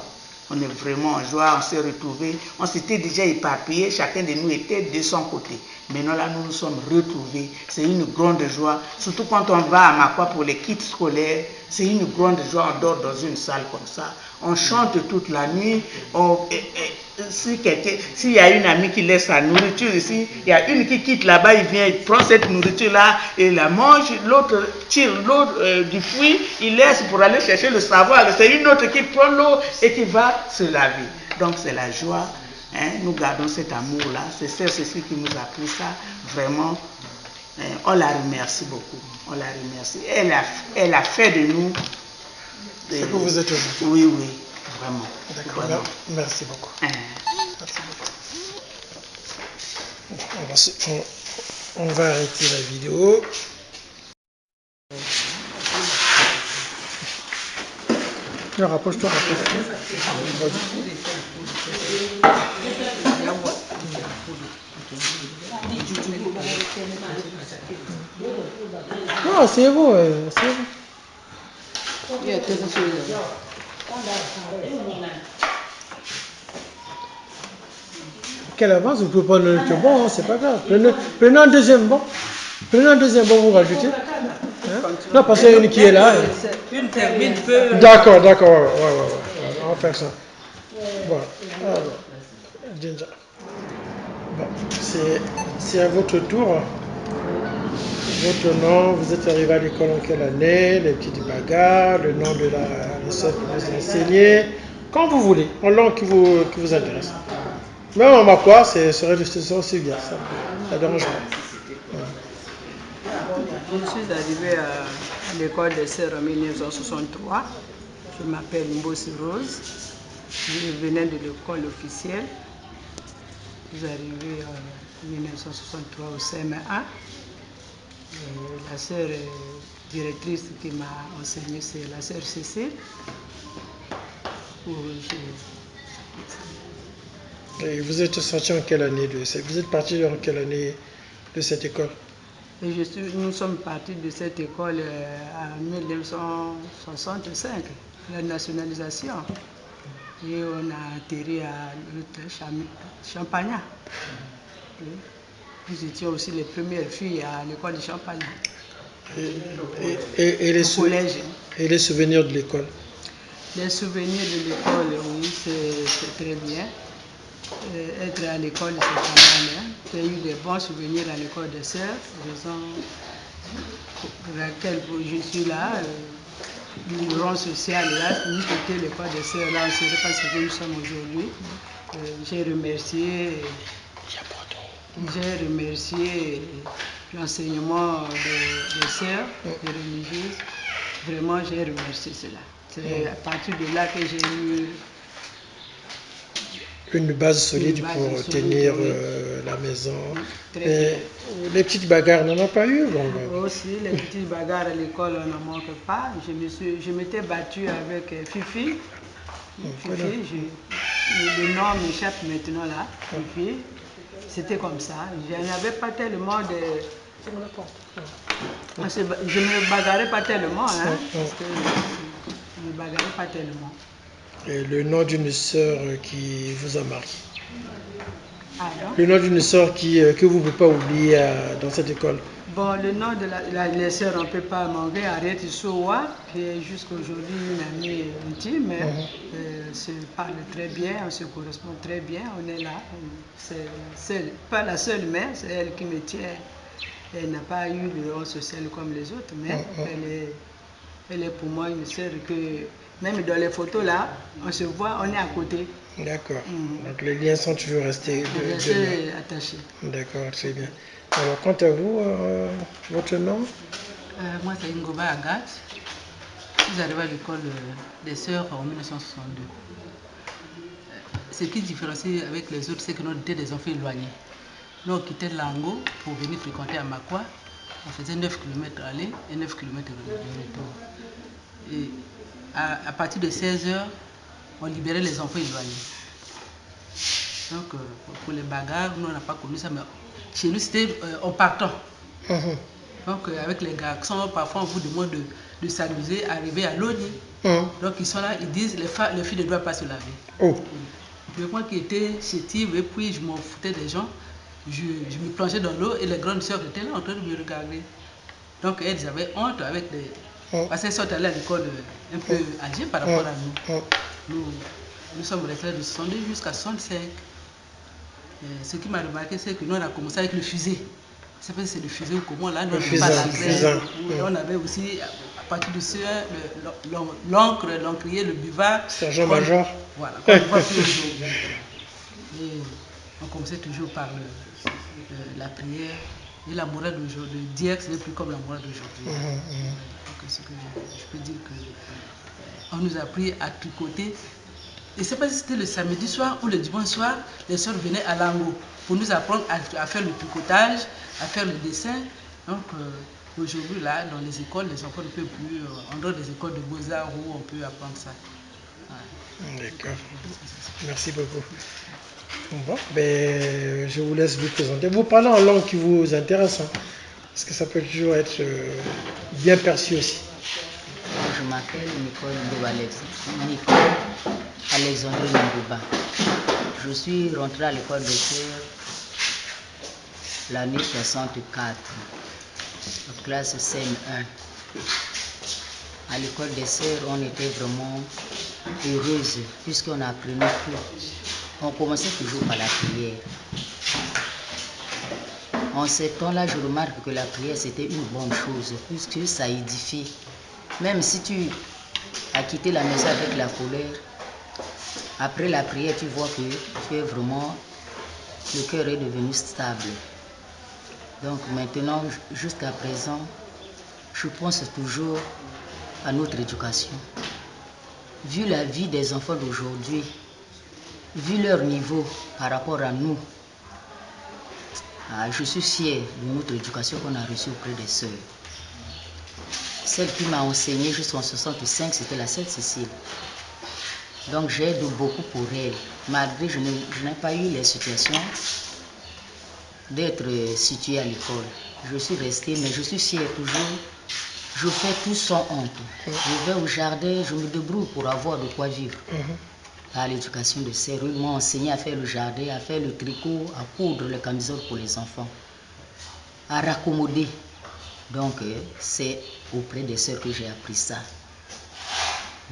On est vraiment en joie, on s'est retrouvés, on s'était déjà éparpillés, chacun de nous était de son côté. Maintenant là, nous nous sommes retrouvés, c'est une grande joie, surtout quand on va à Makwa pour les kits scolaires, c'est une grande joie, on dort dans une salle comme ça, on chante toute la nuit, s'il y a une amie qui laisse sa nourriture ici, il y a une qui quitte là-bas, il vient, il prend cette nourriture-là et la mange, l'autre tire l'eau du puits, il laisse pour aller chercher le savoir, c'est une autre qui prend l'eau et qui va se laver. Donc c'est la joie, nous gardons cet amour-là, c'est Sœur Cécile qui nous a appris ça, vraiment, on la remercie beaucoup, on la remercie. Elle a fait de nous... Ce que vous êtes aujourd'hui. Oui, oui, vraiment. D'accord, merci beaucoup. Merci beaucoup. On va arrêter la vidéo. Rapproche-toi. Non, c'est bon, c'est bon. Quelle avance, vous pouvez prendre le nourriture. Bon, c'est pas grave. Prenez un deuxième bon. Prenez un deuxième bon, vous rajoutez. Non, parce qu'il y a une qui est là. Une termine peu. D'accord, ouais. On va faire ça. Bon, alors, Ginger. Bon, c'est à votre tour. Votre nom, vous êtes arrivé à l'école en quelle année, les petites bagarres, le nom de la soeur qui vous enseignait, quand vous voulez, en langue qui vous intéresse. Même en Makwa, c'est aussi bien, ça ne dérange pas. Je suis arrivée à l'école des sœurs en 1963. Je m'appelle Mbossi Rose. Je venais de l'école officielle. Je suis arrivée en 1963 au CM1. La sœur directrice qui m'a enseigné, c'est la sœur Cécile. Et vous êtes sorti en quelle année vous êtes parti en quelle année de cette école? Nous sommes partis de cette école en 1965, la nationalisation. Et on a atterri à Champagnat. Nous étions aussi les premières filles à l'école de Champagnat. Et les souvenirs de l'école? Les souvenirs de l'école, oui, c'est très bien. Être à l'école, c'est pas mal. J'ai eu des bons souvenirs à l'école des sœurs, raison pour laquelle je suis là. Le rang social, là, nous c'était l'école des sœurs, là, on ne serait pas ce que nous sommes aujourd'hui. J'ai remercié l'enseignement des sœurs, des religieuses. Vraiment, j'ai remercié cela. C'est à partir de là que j'ai eu une base solide pour tenir la maison. Et les petites bagarres, n'en a pas eu? Aussi, les petites bagarres à l'école, on n'en manque pas. Je m'étais battue avec Fifi. Le nom m'échappe maintenant là. Fifi. C'était comme ça. Je n'avais pas tellement de... Je ne me bagarrais pas tellement, parce que je ne me bagarrais pas tellement. Et le nom d'une sœur qui vous a marqué? Pardon? Le nom d'une sœur que vous ne pouvez pas oublier dans cette école? Bon, le nom de les sœurs, on ne peut pas manquer. Harriet Sowa, qui est jusqu'à aujourd'hui une amie intime. On se parle très bien, on se correspond très bien. On est là. C'est pas la seule mère, c'est elle qui me tient Elle n'a pas eu le rang social comme les autres, mais elle est pour moi une sœur que, même dans les photos là, on se voit, on est à côté. D'accord. Donc les liens sont toujours restés Attachés. D'accord, très bien. Alors, quant à vous, votre nom? Moi, c'est Ngoba Agathe. Je suis arrivée à l'école des sœurs en 1962. Ce qui différencie avec les autres, c'est que nous étions des enfants éloignés. Nous, on quittait Lango pour venir fréquenter Amakwa. On faisait 9 km aller et 9 km de retour. Et à partir de 16 h, on libérait les enfants éloignés. Donc, pour les bagarres, nous, on n'a pas connu ça, mais chez nous, c'était en partant. Donc, avec les garçons, parfois, on vous demande de s'amuser, arriver à l'ONI. Donc, ils sont là, ils disent, les filles ne doivent pas se laver. Mais moi qui étais chétive, et puis je m'en foutais des gens, je me plongeais dans l'eau et les grandes sœurs étaient là en train de me regarder. Donc, elles avaient honte avec des... Parce qu'elles sont allées à l'école un peu âgées par rapport à nous. Nous sommes restés de 62 jusqu'à 65. Ce qui m'a remarqué, c'est que nous, on a commencé avec le fusil. Je sais pas si c'est le fusil ou comment, là, nous, on avait aussi, à partir de ce l'encre, l'encrier, le buvard. Sergent-major. Voilà, qu'on ne voit plus aujourd'hui. Et on commençait toujours par la prière. Et la morale d'aujourd'hui, dire que ce n'est plus comme la morale d'aujourd'hui. Donc, ce que je peux dire qu'on nous a appris à tricoter. Et c'est pas si c'était le samedi soir ou le dimanche soir, les soeurs venaient à Lango pour nous apprendre à faire le tricotage, à faire le dessin. Donc aujourd'hui, là, dans les écoles, les enfants ne peuvent plus, en dehors des écoles de beaux-arts où on peut apprendre ça. D'accord. Merci beaucoup. Bon, ben, je vous laisse vous présenter. Vous parlez en langue qui vous intéresse, hein, parce que ça peut toujours être bien perçu aussi. Je m'appelle Nicole Alexandre Ngoba. Je suis rentrée à l'école des sœurs l'année 64, en classe CM1. À l'école des sœurs, on était vraiment heureuse puisqu'on apprenait tout. On commençait toujours par la prière. En ce temps-là, je remarque que la prière, c'était une bonne chose puisque ça édifie. Même si tu as quitté la maison avec la colère, après la prière, tu vois que tu es vraiment, le cœur est devenu stable. Donc maintenant, jusqu'à présent, je pense toujours à notre éducation. Vu la vie des enfants d'aujourd'hui, vu leur niveau par rapport à nous, je suis fière de notre éducation qu'on a reçue auprès des sœurs. Celle qui m'a enseigné jusqu'en 65, c'était la sœur Cécile. Donc j'aide beaucoup pour elle. Malgré je n'ai pas eu les situations d'être située à l'école. Je suis restée, mais je suis fière toujours. Je fais tout sans honte. Je vais au jardin, je me débrouille pour avoir de quoi vivre. À l'éducation de sœurs, ils m'ont enseigné à faire le jardin, à faire le tricot, à coudre les camisoles pour les enfants, à raccommoder. Donc c'est auprès des sœurs que j'ai appris ça.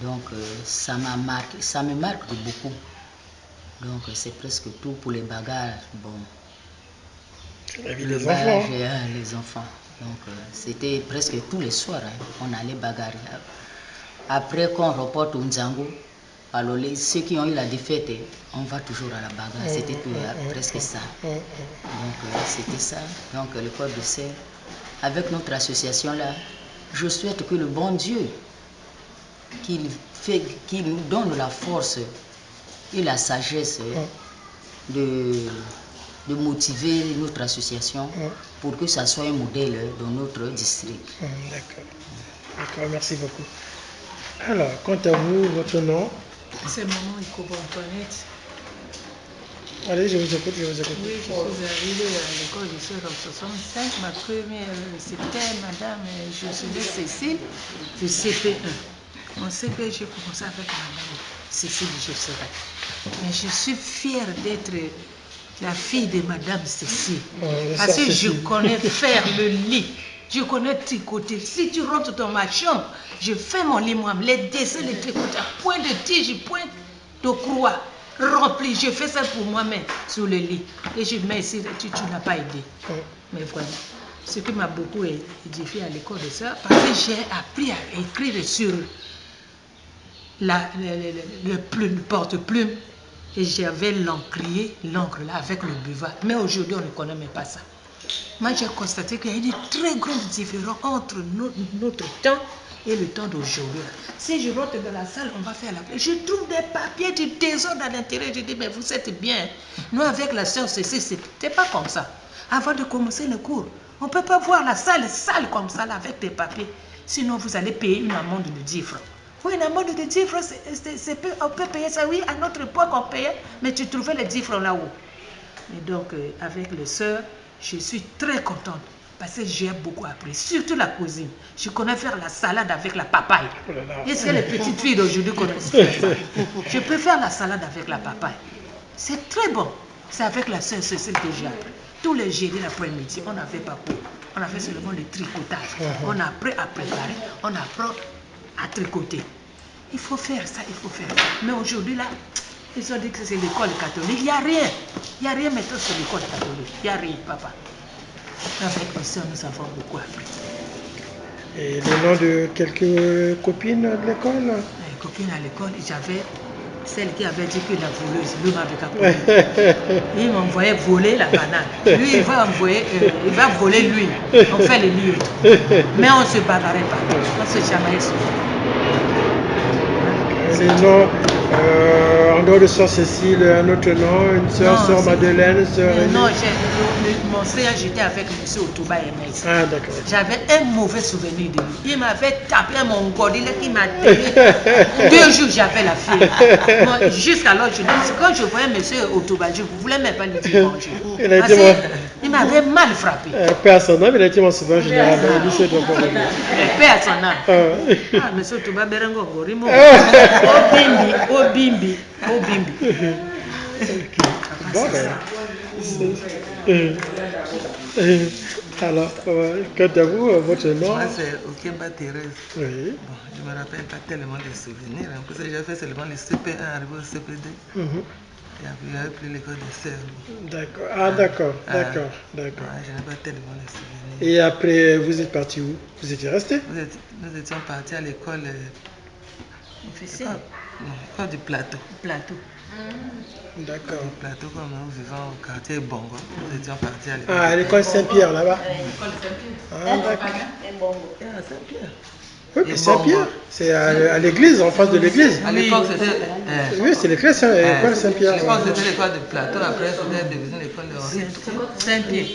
Donc ça m'a marqué, ça me marque de beaucoup. Donc c'est presque tout pour les bagarres. Bon, La vie des enfants. Les enfants. Donc c'était presque tous les soirs, hein, on allait bagarrer. Après qu'on reporte au Nzango, alors ceux qui ont eu la défaite, on va toujours à la bagarre. C'était presque ça. Donc c'était ça. Donc l'école de sœurs, avec notre association là, je souhaite que le bon Dieu qu'il nous donne la force et la sagesse de motiver notre association pour que ça soit un modèle dans notre district. D'accord. D'accord, merci beaucoup. Alors, quant à vous, votre nom? C'est maman Ikobo Antoinette. Allez, je vous écoute, je vous écoute. Oui, je suis arrivée à l'école de sœurs en 65. Ma première, c'était madame Josephine Cécile de CP1. En CP, j'ai commencé avec madame Cécile Josephine. Mais je suis fière d'être la fille de madame Cécile. Parce que je connais faire le lit. Je connais tricoter. Si tu rentres dans ma chambre, je fais mon lit moi-même. Les dessins, les tricotages, point de tige, point de croix. Rempli, je fais ça pour moi-même sur le lit. Et je mets ici, tu n'as pas aidé. Mais voilà. ce qui m'a beaucoup édifié à l'école de sœurs, parce que j'ai appris à écrire sur le porte-plume, et j'avais l'encrier, l'encre là, avec le buvard. Mais aujourd'hui, on ne connaît même pas ça. Moi, j'ai constaté qu'il y a une très grande différence entre notre temps et le temps d'aujourd'hui. Si je rentre dans la salle, on va faire la... Je trouve des papiers du désordre à l'intérieur. Je dis, mais vous êtes bien. Nous, avec la sœur Cécile, c'était pas comme ça. Avant de commencer le cours, on ne peut pas voir la salle comme ça, là, avec des papiers. Sinon, vous allez payer une amende de 10 francs. Oui, une amende de 10 francs, on peut payer ça. Oui, à notre époque, on payait, mais tu trouvais les 10 francs là-haut. Et donc, avec les sœurs, je suis très contente parce que j'ai beaucoup appris, surtout la cuisine. Je connais faire la salade avec la papaye. Est-ce que les petites filles d'aujourd'hui connaissent faire ça? Je peux faire la salade avec la papaye. C'est très bon. C'est avec la sœur Cécile que j'ai appris. Tous les jeudis l'après-midi, on n'avait pas cours. On a fait seulement le tricotage. On a appris à préparer, on apprend à tricoter. Il faut faire ça, il faut faire ça. Mais aujourd'hui, là, ils ont dit que c'est l'école catholique. Il n'y a rien. Il n'y a rien maintenant sur l'école catholique. Il n'y a rien, papa. Avec les sœurs, nous avons beaucoup appris. Et le nom de quelques copines de l'école? Les copines à l'école, j'avais celle qui avait dit que la voleuse, lui m'avait capté. Il m'envoyait voler la banane. Lui, il va voler l'huile. On fait les livres. Mais on ne se bagarrait pas. On ne se chamaillait souvent. Sinon, en dehors de Sœur Cécile, un autre nom, une sœur, Sœur Madeleine, Sœur... Non, mon frère, j'étais avec M. Otouba Hermès. Ah, d'accord. J'avais un mauvais souvenir de lui. Il m'avait tapé à mon gordile qui m'a tenu. 2 jours, j'avais la fièvre. Jusqu'alors, quand je voyais M. Otouba, je ne voulais même pas lui dire bonjour. Il m'avait mal frappé. Paix à son âme, il a été mon sauveur général au lycée de Bordeaux. Paix à son âme. Ah, M. Otouba Berengo Gorimo. Au bimbi. Bon, alors, quant à vous, votre nom? Moi, c'est Okemba Thérèse. Oui. Bon, je ne me rappelle pas tellement des souvenirs, parce que j'ai fait seulement le CP1 arrivé au CP2. Et après, j'avais pris l'école des sœurs. D'accord. Ah, d'accord. Je n'ai pas tellement de souvenirs. Et après, vous êtes parti où? Vous étiez resté? Nous étions partis à l'école... L'école du Plateau. D'accord. Au Plateau, comme nous vivons au quartier Bongo, nous étions partis à l'école. Ah, à l'école Saint-Pierre, là-bas? L'école Saint-Pierre. Ah, d'accord. Ah, Saint-Pierre. Oui, mais Saint-Pierre, c'est à l'église, en face de l'église. À l'époque, c'était... Oui, c'est l'école Saint-Pierre. À l'époque, c'était l'école du Plateau, après, c'était devenu l'école de Henri. Saint-Pierre.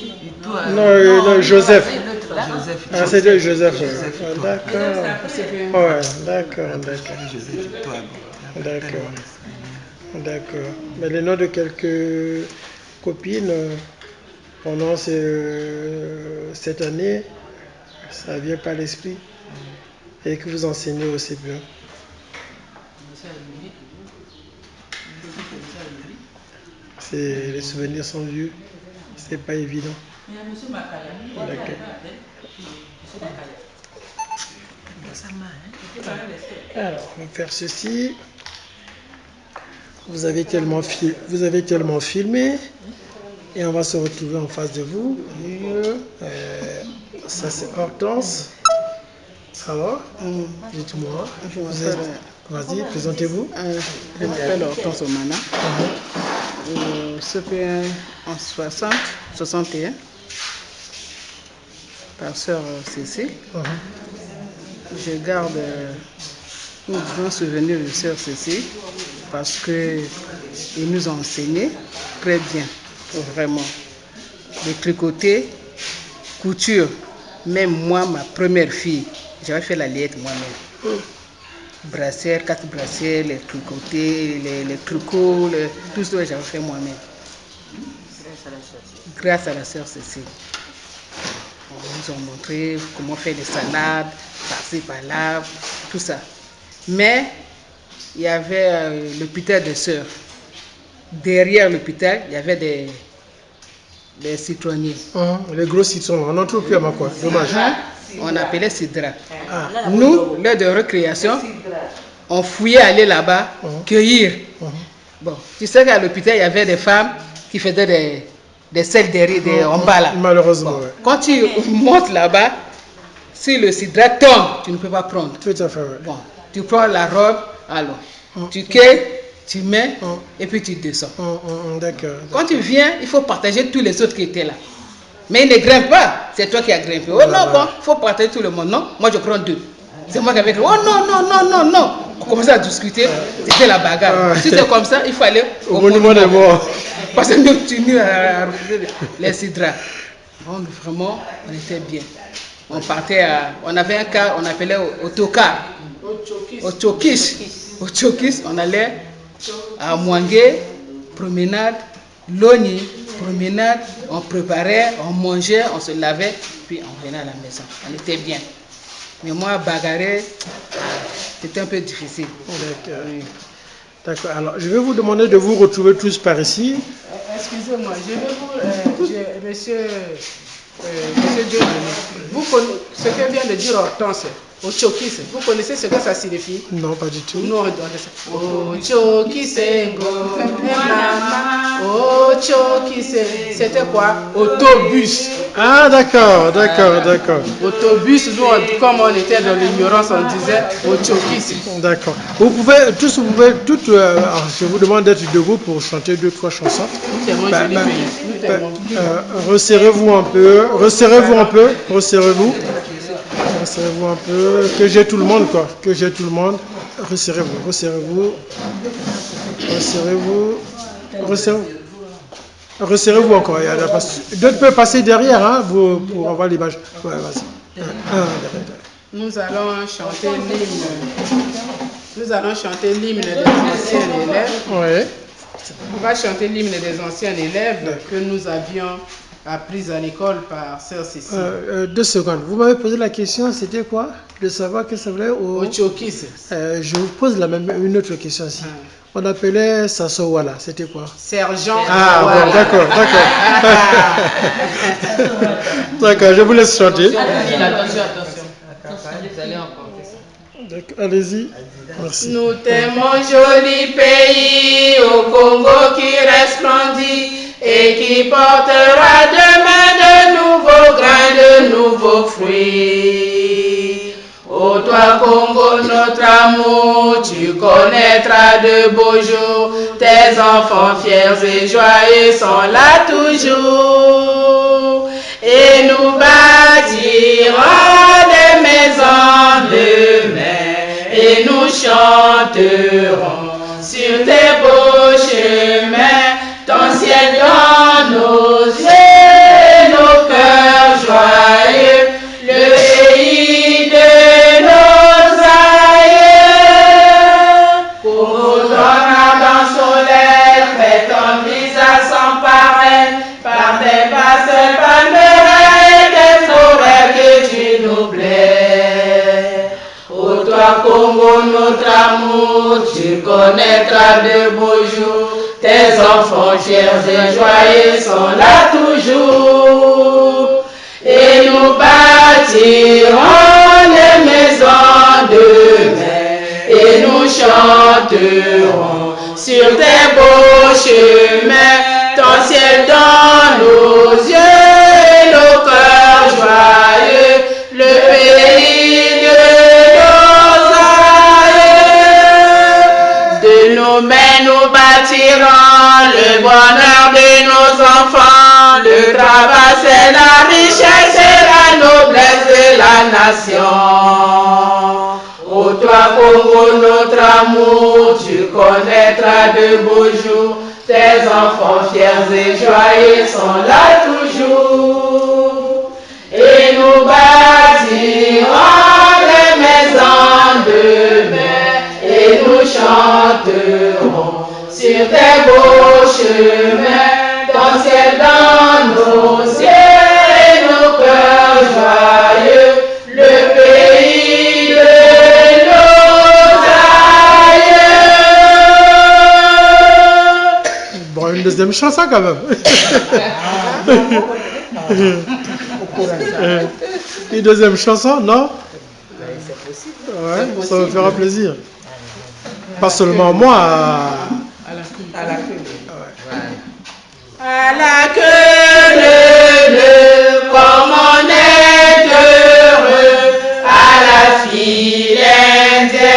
Non, Joseph. Joseph. Ah, c'était Joseph. Joseph. D'accord. Ouais, d'accord. Joseph Toi. D'accord. Mais les noms de quelques copines pendant cette année, ça ne vient pas à l'esprit. Et que vous enseignez au CP1. Les souvenirs sont vieux. C'est pas évident. Alors, on va faire ceci. Vous avez tellement filmé. Et on va se retrouver en face de vous. Ça, c'est Hortense. Ça va? Dites-moi. Vas-y, présentez-vous. Je m'appelle Hortense Omana. CP1 en 61 par sœur Cécile. Je garde un grand souvenir de sœur Cécile parce qu'ils nous ont enseigné très bien, vraiment. Le tricoter, couture. Même moi, ma première fille, j'avais fait la lettre moi-même. Brassière, 4 brassières, les tricotés, les tricots, tout ça, j'avais fait moi-même. Grâce à la sœur Cécile. Ils nous ont montré comment faire des salades, par-ci, par-là, tout ça. Mais il y avait l'hôpital des sœurs. Derrière l'hôpital, il y avait des citronniers. Les gros citrons, on n'en trouve plus à ma quoi. Dommage. On appelait Sidra. Nous, l'heure de récréation, on fouillait aller là-bas, cueillir. Bon, tu sais qu'à l'hôpital, il y avait des femmes qui faisaient des selles derrière, en bas là. Malheureusement, Bon. ouais. Quand tu montes là-bas, si le sidra tombe, tu ne peux pas prendre. Tout à fait, ouais. Bon, tu prends la robe, alors, tu cueilles, tu mets, et puis tu descends. D'accord. Quand tu viens, il faut partager tous les autres qui étaient là. Mais ils ne grimpent pas, c'est toi qui as grimpé. Oh non, bon, il faut partager tout le monde. Non, moi je prends 2. C'est moi qui avais dit, oh non, non, non, non, non. On commençait à discuter, c'était la bagarre. Si c'est comme ça, il faut aller au monument des morts. Parce que nous continuons à refuser les sidras. Bon, vraiment, on était bien. On partait on avait un car, on appelait autocar. Au Tchokis, on allait à Mouangué, promenade, Logni, promenade, on préparait, on mangeait, on se lavait, puis on venait à la maison. On était bien. Mais moi, bagarrer, c'était un peu difficile. D'accord. D'accord. Alors, je vais vous demander de vous retrouver tous par ici. Excusez-moi, je vais vous, monsieur Dieudonné, vous connaissez ce que vient de dire Hortense, au Tchokis, vous connaissez ce que ça signifie? Non, pas du tout. Non, au Tchokis, au Tchokis, c'était quoi? Autobus. Ah, d'accord, d'accord, d'accord. Autobus, nous, comme on était dans l'ignorance, on disait au Tchokis. D'accord. Vous pouvez, je vous demande d'être debout pour chanter 2-3 chansons. Resserrez-vous un peu, resserrez-vous un peu, resserrez-vous. Resserrez-vous un peu, que j'ai tout le monde quoi, que j'ai tout le monde. Resserrez-vous, resserrez-vous, resserrez-vous, resserrez-vous. Resserrez-vous encore. D'autres peuvent passer derrière pour avoir l'image. Ouais, vas-y. Nous allons chanter l'hymne. Nous allons chanter l'hymne des anciens élèves. Ouais. On va chanter l'hymne des anciens élèves que nous avions appris à l'école par Sœur Cécile. 2 secondes. Vous m'avez posé la question, c'était quoi? De savoir que ça voulait au Tchokis. Je vous pose une autre question aussi. On appelait Sassowala, c'était quoi? Sergent. Ah, voilà. Bon, d'accord, d'accord. D'accord, je vous laisse chanter. Attention. Allez-y. Merci. Nous t'aimons, joli pays, au Congo qui resplendit et qui portera demain de nouveaux grains, de nouveaux fruits. Ô toi Congo, notre amour, tu connaîtras de beaux jours, tes enfants fiers et joyeux sont là toujours. Et nous bâtirons des maisons de mer, et nous chanterons sur tes beaux chemins, ton ciel dans nos yeux, nos cœurs joyeux, le pays de nos aïeux. Pour ton ardent soleil, fais ton visage sans pareil, par tes vastes palmeraies et tes forêts que tu nous plais. Ô toi Congo, notre amour, tu connaîtras de beaux jours, tes enfants fiers et joyeux sont là toujours. Et nous bâtirons les maisons de mer, et nous chanterons sur tes beaux chemins, ton ciel dans nos yeux, nos cœurs joyeux, le pays de nos aïeux. De nos mains nous bâtirons le bonheur de nos enfants, le travail c'est la richesse et la noblesse de la nation. Ô toi Congo, notre amour, tu connaîtras de beaux jours, tes enfants fiers et joyeux sont là toujours. Et nous bâtirons les maisons de mer, et nous chanterons sur tes beaux chemins, ton ciel dans nos yeux et nos cœurs joyeux, le pays de nos aïeux. Bon, une deuxième chanson quand même. Une deuxième chanson, non? Ouais, ça me fera plaisir. Pas seulement moi. À la queue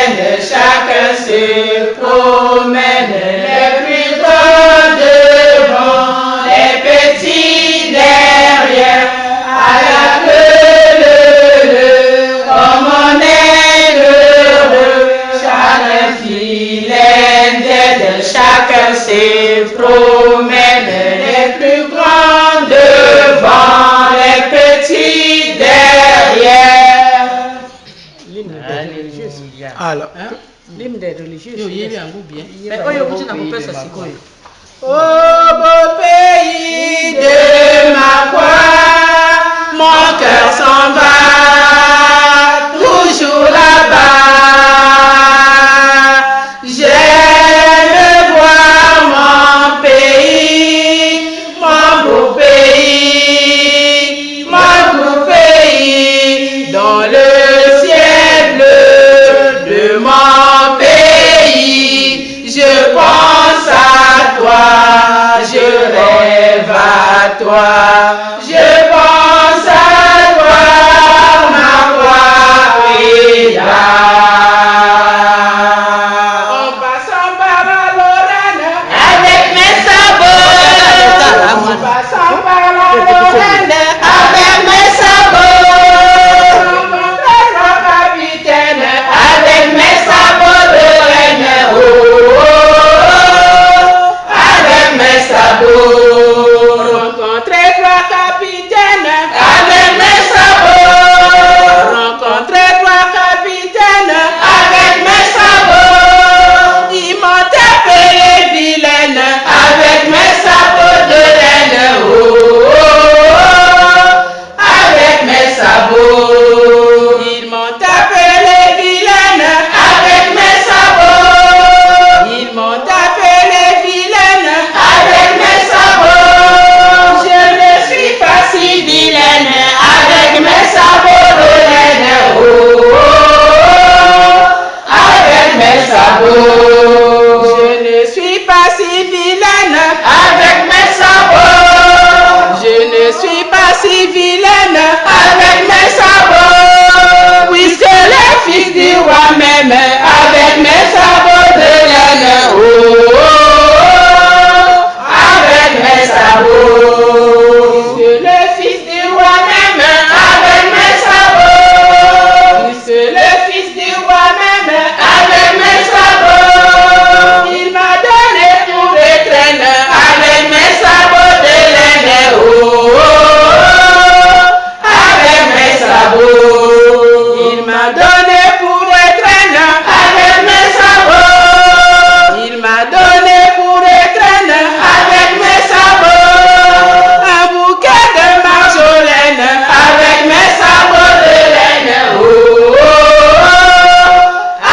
viennent, chacun se promène, les plus grands devant, les petits derrière, à la queue, comme on est heureux, chacun vilaine d'aide, chacun se promène, les plus grands devant, les petits derrière. Alors, L'hymne des religieux. Au beau pays de ma voix, mon cœur s'en va, toujours là-bas. J'aime voir mon pays, mon beau pays, dans le ciel bleu de mon pays. Je pense à toi, je rêve à toi, je pense à toi, ma voix est là. En passant par la Lorraine, avec mes sabots, en passant par la Lorraine, avec mes sabots, rencontrer le capitaine, avec mes sabots de reine, oh, oh, avec mes sabots, rencontrer toi capitaine, avec mes sabots, rencontrer toi capitaine, avec mes sabots, ils m'ont appelé vilaine, avec mes sabots de reine, oh, oh, oh, avec mes sabots, ils m'ont appelé vilaine, avec mes sabots, ils m'ont appelé vilaine, avec mes sabots, je ne suis pas si vilaine, avec mes sabots de laine, oh, oh, oh, avec mes sabots, je ne suis pas si vilaine, avec mes sabots, je ne suis pas si vilaine, avec mes sabots, puisque le fils du roi m'aime, avec mes sabots de laine, oh, oh, oh, avec mes sabots, puisque le fils du roi m'aime, avec mes sabots, puisque le fils du roi m'aime, avec mes sabots, il m'a donné pour étreindre, avec mes sabots de laine, oh, oh, oh, avec mes sabots, il m'a donné pour étreindre, avec mes sabots, il m'a donné pour étreindre, avec mes sabots, un bouquet de marjolaine, avec mes sabots de laine, oh, oh, oh,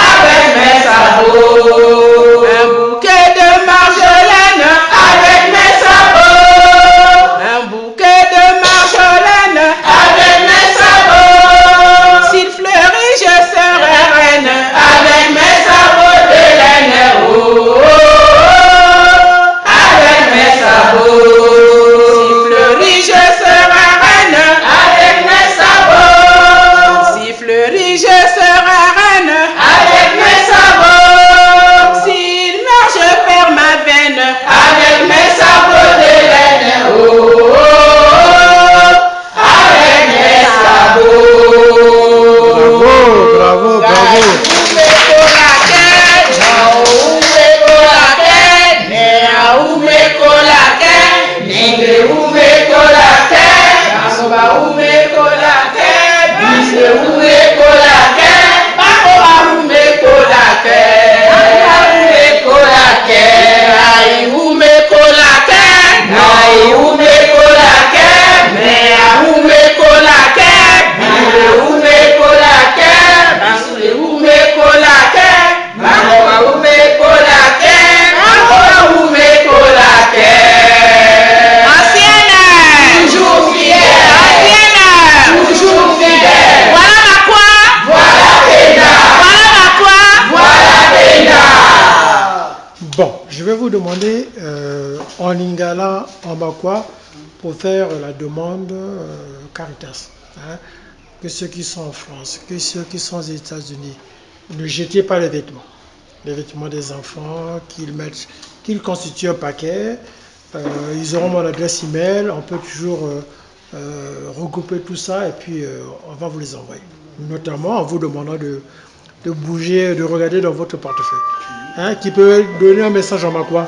avec mes sabots, un bouquet de marjolaine, avec mes sabots, un bouquet de marjolaine, avec mes sabots, s'il fleurit je serai reine, avec mes sabots de laine, oh, oh, oh, avec mes sabots, s'il fleurit je serai reine, avec mes sabots, s'il fleurit je serai reine, avec mes sabots, s'il meurt je perds ma veine, avec mes sabots de laine, oh, oh, oh, avec mes sabots. bravo, bravo, bravo. Bon, je vais vous demander en lingala, en bakwa, pour faire la demande Caritas. Hein, que ceux qui sont en France, que ceux qui sont aux États-Unis, ne jetez pas les vêtements des enfants, qu'ils constituent un paquet. Ils auront mon adresse email, on peut toujours regrouper tout ça et puis on va vous les envoyer. Notamment en vous demandant de bouger, de regarder dans votre portefeuille. Hein, qui peut donner un message en quoi?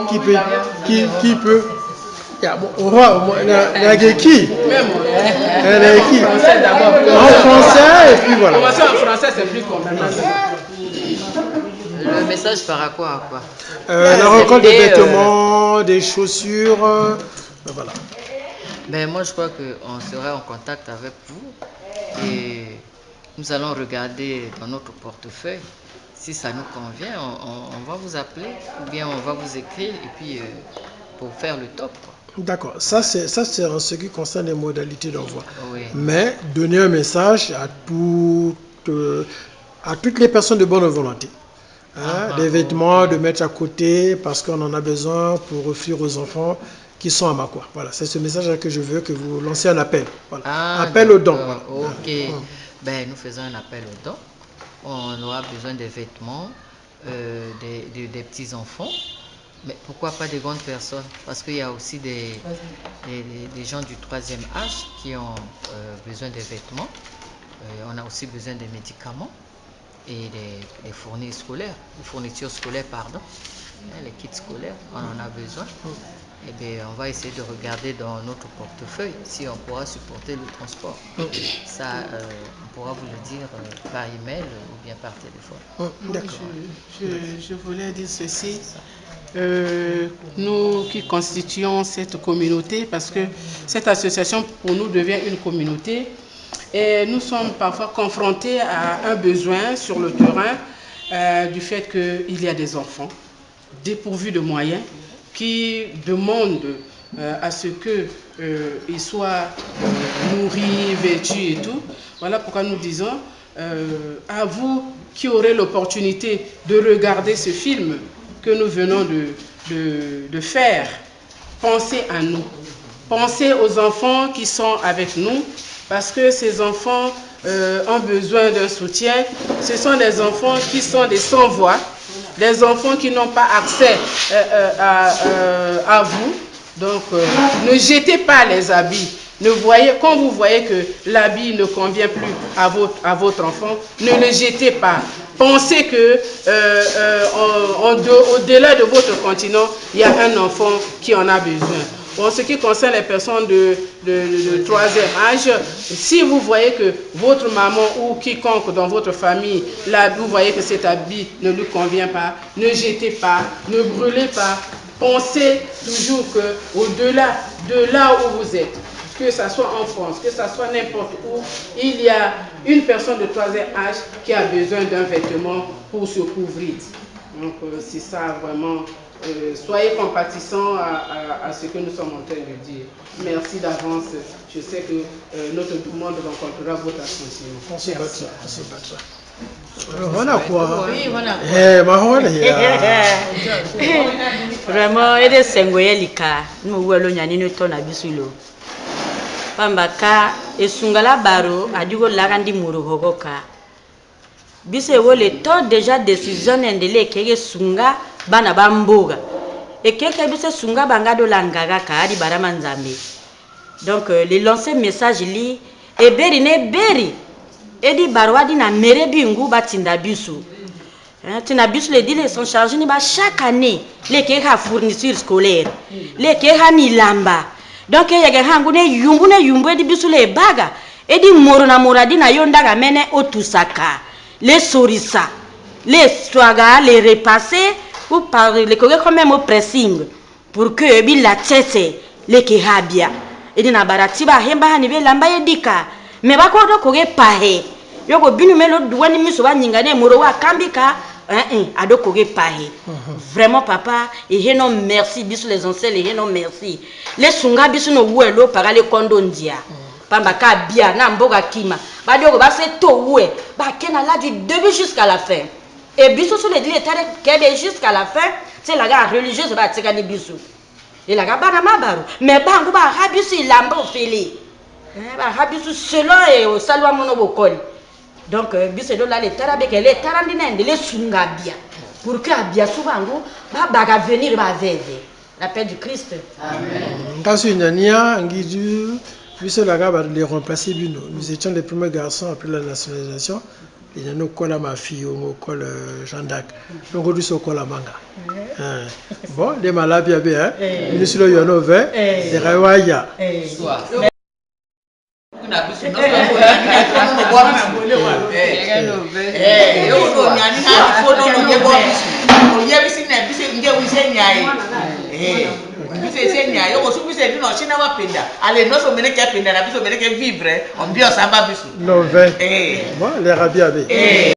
Qui peut? On va, la qui? En français et puis voilà. En français, c'est plus compliqué. Le message par quoi à quoi? La récolte des vêtements, des chaussures, voilà. Ben moi je crois qu'on sera en contact avec vous et nous allons regarder dans notre portefeuille. Si ça nous convient, on va vous appeler ou bien on va vous écrire et puis pour faire le top. D'accord, ça c'est en ce qui concerne les modalités d'envoi. Oui. Mais donner un message à toutes les personnes de bonne volonté. Hein, des vêtements de mettre à côté parce qu'on en a besoin pour offrir aux enfants qui sont à Makwa. Voilà, c'est ce message que je veux que vous lancez un appel. Voilà. Appel aux dons. Voilà. Ok. Ben, nous faisons un appel aux dons. On aura besoin des vêtements, des petits enfants. Mais pourquoi pas des grandes personnes? Parce qu'il y a aussi des gens du 3e âge qui ont besoin des vêtements. On a aussi besoin des médicaments et des fournitures scolaires, pardon. Les kits scolaires, on en a besoin. Eh bien, on va essayer de regarder dans notre portefeuille si on pourra supporter le transport. Ça, on pourra vous le dire par email ou bien par téléphone. D'accord. Je voulais dire ceci. Nous qui constituons cette communauté, parce que cette association pour nous devient une communauté, et nous sommes parfois confrontés à un besoin sur le terrain du fait qu'il y a des enfants dépourvus de moyens qui demandent à ce qu'ils soient nourris, vêtus et tout. Voilà pourquoi nous disons à vous qui aurez l'opportunité de regarder ce film que nous venons de faire, pensez à nous. Pensez aux enfants qui sont avec nous, parce que ces enfants ont besoin d'un soutien. Ce sont des enfants qui sont des sans-voix, des enfants qui n'ont pas accès à vous. Donc, ne jetez pas les habits. Quand vous voyez que l'habit ne convient plus à votre enfant, ne le jetez pas. Pensez que au-delà de votre continent, il y a un enfant qui en a besoin. En ce qui concerne les personnes de 3e âge, si vous voyez que votre maman ou quiconque dans votre famille, là, vous voyez que cet habit ne lui convient pas, ne jetez pas, ne brûlez pas. Pensez toujours qu'au-delà de là où vous êtes, que ce soit en France, que ce soit n'importe où, il y a une personne de 3e âge qui a besoin d'un vêtement pour se couvrir. Donc c'est ça vraiment. Soyez compatissants à ce que nous sommes en train de dire. Merci d'avance. Je sais que notre monde rencontrera votre assentiment. On se bat. Voilà quoi. Oui, voilà. Vraiment, il est sengoyelika. Nous voulons y aller ton abisulo. Pambaka et sungala baro adigo lagandi muru hogoka. Bise wole to déjà décision ndele kege sunga bana bamboga. Et keke bise sunga bangado langaga ka adi barama nzambe. Donc les lancer message li e beri ne beri. Edi barwadi na merebingu batinda bisu. Tina bisu les dîners sont chargés chaque année les kega fourniture scolaire. Les kega milamba. Donc il y a hangune yumbu edi bisu le baga edi morona moradi na yondaga mene otusaka les sorisa les swaga les repasser ou par les coller quand même au pressing pour que bi la tete les kehabia edi na barati ba hemba hani be lamba yedika me bakodo koge pahe yoko binu melo duwani miso ba nyingane moro wa kambika adoko ge pahe. Vraiment papa et non merci bisu les ancêtres et non merci les sunga bisu no wuelo para les kondondia pamba ka bia na mboga kima ba doko ba se to wue ba kena là du début jusqu'à la fin et bisu sur les dit kebe jusqu'à la fin c'est la gare religieuse ba tseka ni bisu et la gare bana mabaru mais bangu ba rabisu lambo feli ba rabisu selon et au salwa mono bokoli Donc, bisedo là, les tarabes, les tarandines, les sungabia. Pour que Abia Soubango, va venir, va vivre. La paix du Christ. Amen. Quand c'est une nia, les remplacer, nous étions les premiers garçons après la nationalisation. Il y a nos cols à ma fille, au col Jeanne d'Arc. Donc, on dit au col à manga. Bon, les malades, bien, nous sommes le Yonové, les Rawaya. Bon, les rabiabés.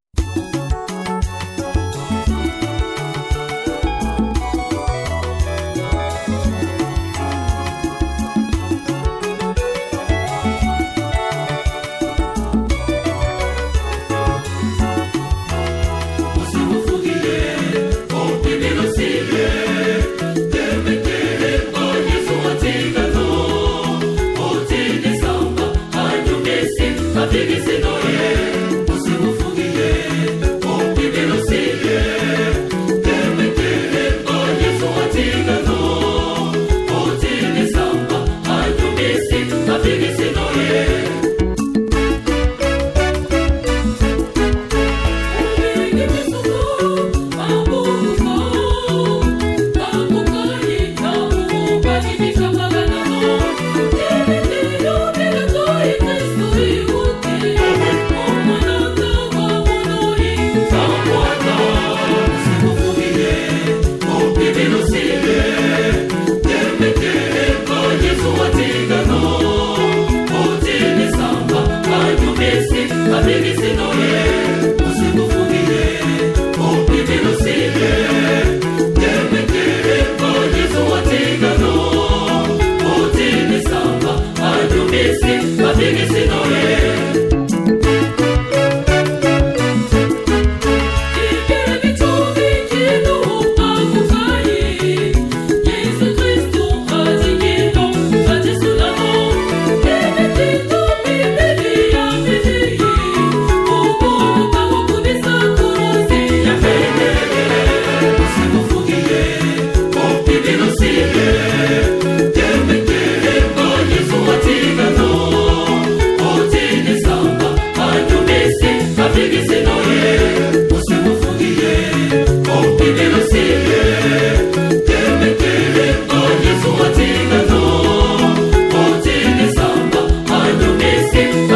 Yesu watigano, otini samba, anyumisi,